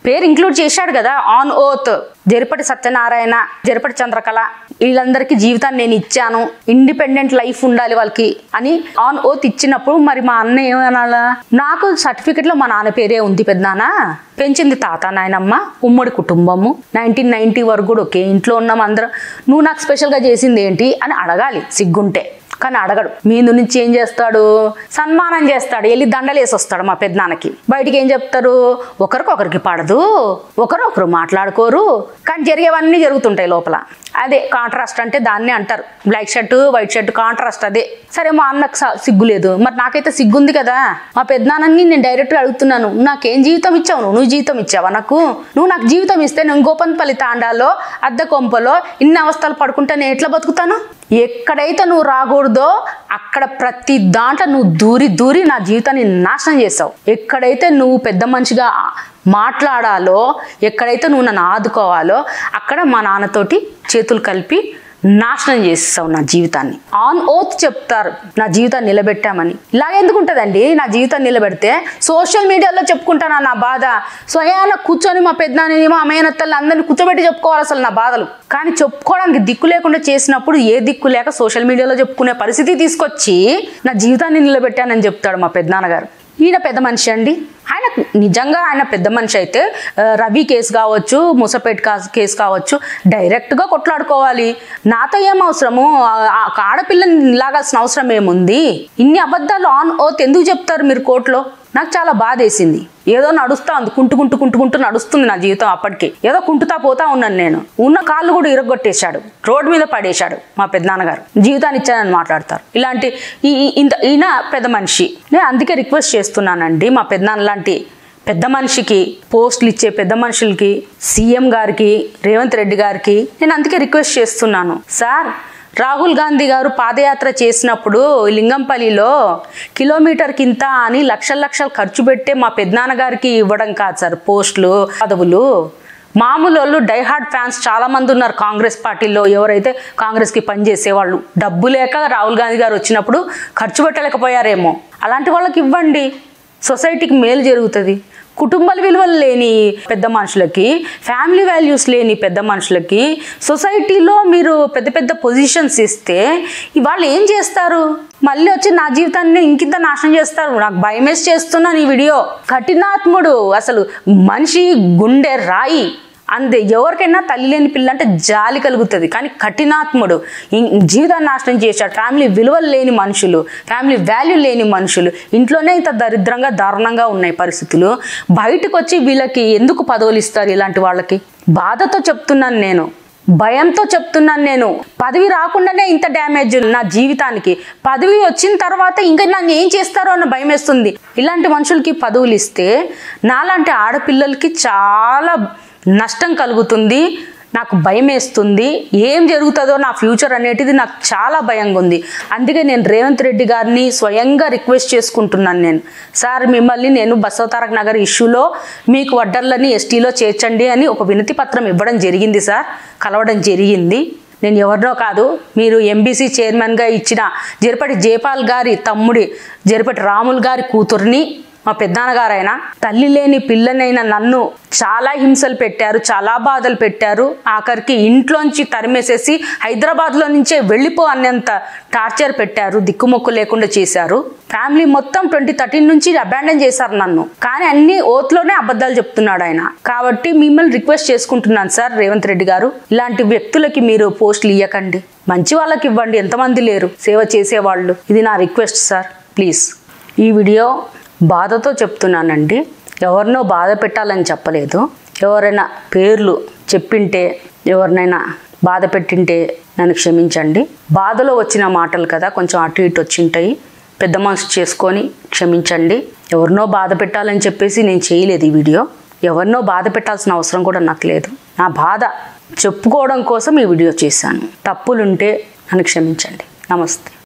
పేరు ఇంక్లూడ్ చేశాడు కదా ఆన్ ఓత్. జరిపెట్టి సత్యనారాయణ, జరిపెట్టి చంద్రకళ, వీళ్ళందరికీ జీవితాన్ని నేను ఇచ్చాను, ఇండిపెండెంట్ లైఫ్ ఉండాలి వాళ్ళకి అని ఆన్ ఓత్ ఇచ్చినప్పుడు మరి మా అన్న ఏమనాలా? నాకు సర్టిఫికెట్లో మా నాన్న పేరే ఉంది, పెద్దనాన్న పెంచింది తాత నాయనమ్మ, ఉమ్మడి కుటుంబము, 1990 వరకు కూడా ఒకే ఇంట్లో ఉన్నాం అందరం, నువ్వు నాకు స్పెషల్గా చేసింది ఏంటి అని అడగాలి సిగ్గుంటే. కానీ అడగడు. మీందు నుంచి ఏం చేస్తాడు? సన్మానం చేస్తాడు, వెళ్ళి దండలేసి వస్తాడు మా పెద్దనాన్నకి. బయటికి ఏం చెప్తారు? ఒకరికొకరికి పడదు, ఒకరు మాట్లాడుకోరు, కానీ జరిగేవన్నీ జరుగుతుంటాయి లోపల. అదే కాంట్రాస్ట్ అంటే దాన్నే అంటారు, black shirt white shirt contrast. అదే సరే, మా అన్నకు సిగ్గు లేదు, మరి నాకైతే సిగ్గుంది కదా. మా పెద్దనాన్నని నేను డైరెక్ట్గా అడుగుతున్నాను, నాకేం జీవితం ఇచ్చావు నువ్వు జీవితం ఇచ్చావా నాకు? నువ్వు నాకు జీవితం ఇస్తే నేను గోపన్పల్లి తాండాలో అద్దె కొంపలో ఇన్ని అవస్థలు పడుకుంటే నేను ఎట్లా బతుకుతాను? ఎక్కడైతే నువ్వు రాకూడదో అక్కడ ప్రతి దాంట్లో నువ్వు దూరి నా జీవితాన్ని నాశనం చేసావు. ఎక్కడైతే నువ్వు పెద్ద మనిషిగా మాట్లాడాలో, ఎక్కడైతే నువ్వు నన్ను ఆదుకోవాలో అక్కడ మా నాన్నతోటి చేతులు కలిపి నాశనం చేసేసావు నా జీవితాన్ని. ఆన్ ఓత్ చెప్తారు నా జీవితాన్ని నిలబెట్టామని. ఇలాగెందుకు ఉంటుందండి? నా జీవితాన్ని నిలబెడితే సోషల్ మీడియాలో చెప్పుకుంటాను నా బాధ. స్వయాన కూర్చొని మా పెద్దనాన్నని మా మేనత్తల్ని అందరిని కూర్చోబెట్టి చెప్పుకోవాలి అసలు నా బాధలు. కానీ చెప్పుకోవడానికి దిక్కు లేకుండా చేసినప్పుడు ఏ దిక్కు లేక సోషల్ మీడియాలో చెప్పుకునే పరిస్థితి తీసుకొచ్చి నా జీవితాన్ని నిలబెట్టానని చెప్తాడు మా పెద్దనాన్నగారు. ఈయన పెద్ద మనిషి అండి. ఆయన నిజంగా ఆయన పెద్ద మనిషి అయితే రవి కేసు కావచ్చు, ముసపేట్ కేసు కావచ్చు, డైరెక్ట్గా కొట్లాడుకోవాలి. నాతో ఏం అవసరము? ఆడపిల్లని లాగాల్సిన అవసరం ఏముంది? ఇన్ని అబద్ధాలు ఆన్ ఓత్ ఎందుకు చెప్తారు మీరు కోర్టులో? నాకు చాలా బాధ వేసింది. ఏదో నడుస్తా ఉంది, కుంటుకుంటూ నడుస్తుంది నా జీవితం. అప్పటికి ఏదో కుంటుతా పోతా ఉన్నాను నేను. ఉన్న కాళ్ళు కూడా ఇరగొట్టేశాడు, రోడ్డు మీద పడేశాడు మా పెద్దనాన్నగారు. జీవితాన్ని ఇచ్చానని మాట్లాడతారు. ఇలాంటి ఈయన పెద్ద మనిషి. నేను అందుకే రిక్వెస్ట్ చేస్తున్నానండి, మా పెద్దనాన్న లాంటి పెద్ద మనిషికి, పోస్టులు ఇచ్చే పెద్ద మనుషులకి, సీఎం గారికి, రేవంత్ రెడ్డి గారికి నేను అందుకే రిక్వెస్ట్ చేస్తున్నాను. సార్, రాహుల్ గాంధీ గారు పాదయాత్ర చేసినప్పుడు లింగంపల్లిలో కిలోమీటర్కి ఇంత అని లక్షలు ఖర్చు పెట్టే మా పెద్దనాన్నగారికి ఇవ్వడం కాదు సార్ పోస్టులు, పదవులు. మామూలు వాళ్ళు డైహార్డ్ ఫ్యాన్స్ చాలా మంది ఉన్నారు కాంగ్రెస్ పార్టీలో. ఎవరైతే కాంగ్రెస్కి పనిచేసేవాళ్ళు డబ్బు లేక రాహుల్ గాంధీ గారు వచ్చినప్పుడు ఖర్చు పెట్టలేకపోయారేమో, అలాంటి వాళ్ళకి ఇవ్వండి. సొసైటీకి మేలు జరుగుతుంది. కుటుంబాల విలువలు లేని పెద్ద మనుషులకి, ఫ్యామిలీ వాల్యూస్ లేని పెద్ద మనుషులకి సొసైటీలో మీరు పెద్ద పెద్ద పొజిషన్స్ ఇస్తే వాళ్ళు ఏం చేస్తారు? మళ్ళీ వచ్చి నా జీవితాన్ని ఇంకింత నాశనం చేస్తారు. నాకు భయమేసి చేస్తున్నాను ఈ వీడియో. కఠినాత్ముడు, అసలు మనిషి గుండె రాయి. అంతే, ఎవరికైనా తల్లి లేని పిల్ల అంటే జాలి కలుగుతుంది. కానీ కఠినాత్ముడు జీవితాన్ని నాశనం చేశాడు. ఫ్యామిలీ విలువలు లేని మనుషులు, ఫ్యామిలీ వాల్యూ లేని మనుషులు. ఇంట్లోనే ఇంత దరిద్రంగా దారుణంగా ఉన్నాయి పరిస్థితులు. బయటకు వచ్చి వీళ్ళకి ఎందుకు పదవులు ఇస్తారు? ఇలాంటి వాళ్ళకి బాధతో చెప్తున్నాను నేను, భయంతో చెప్తున్నాను నేను. పదవి రాకుండానే ఇంత డ్యామేజ్ నా జీవితానికి. పదవి వచ్చిన తర్వాత ఇంకా నన్ను ఏం చేస్తారో అన్న భయం వేస్తుంది. ఇలాంటి మనుషులకి పదవులు ఇస్తే నాలాంటి ఆడపిల్లలకి చాలా నష్టం కలుగుతుంది. నాకు భయం వేస్తుంది. ఏం జరుగుతుందో నా ఫ్యూచర్ అనేటిది నాకు చాలా భయంగా ఉంది. అందుకే నేను రేవంత్ రెడ్డి గారిని స్వయంగా రిక్వెస్ట్ చేసుకుంటున్నాను. నేను, సార్, మిమ్మల్ని నేను బసవతారక నగర్ ఇష్యూలో మీకు వడ్డర్లని ఎస్టీలో చేర్చండి అని ఒక వినతి పత్రం ఇవ్వడం జరిగింది సార్, కలవడం జరిగింది. నేను ఎవరినో కాదు, మీరు ఎంబీసీ చైర్మన్గా ఇచ్చిన జరిపటి జయపాల్ గారి తమ్ముడి జరిపటి రాముల్ గారి కూతుర్ని, మా పెద్దనాన్నగారైనా తల్లి లేని పిల్లనైనా నన్ను చాలా హింసలు పెట్టారు, చాలా బాధలు పెట్టారు. ఆఖరికి ఇంట్లోంచి తరిమేసేసి హైదరాబాద్లో నుంచే వెళ్ళిపో అన్నంత టార్చర్ పెట్టారు, దిక్కుమొక్కు లేకుండా చేశారు. ఫ్యామిలీ మొత్తం 2013 నుంచి అబాండన్ చేశారు నన్ను. కానీ అన్ని ఓత్లోనే అబద్ధాలు చెప్తున్నాడు ఆయన. కాబట్టి మిమ్మల్ని రిక్వెస్ట్ చేసుకుంటున్నాను సార్, రేవంత్ రెడ్డి గారు, ఇలాంటి వ్యక్తులకి మీరు పోస్టులు ఇవ్వకండి, మంచి వాళ్ళకి ఇవ్వండి. ఎంతమంది లేరు సేవ చేసేవాళ్ళు? ఇది నా రిక్వెస్ట్ సార్, ప్లీజ్. ఈ వీడియో బాధతో చెప్తున్నానండి, ఎవరినో బాధ పెట్టాలని చెప్పలేదు. ఎవరైనా పేర్లు చెప్పింటే, ఎవరినైనా బాధ పెట్టింటే నన్ను క్షమించండి. బాధలో వచ్చిన మాటలు కదా, కొంచెం అటు ఇటు వచ్చింటాయి. పెద్ద మనసు చేసుకొని క్షమించండి. ఎవరినో బాధ పెట్టాలని చెప్పేసి నేను చేయలేదు ఈ వీడియో. ఎవరినో బాధ పెట్టాల్సిన అవసరం కూడా నాకు లేదు. నా బాధ చెప్పుకోవడం కోసం ఈ వీడియో చేశాను. తప్పులుంటే నన్ను క్షమించండి. నమస్తే.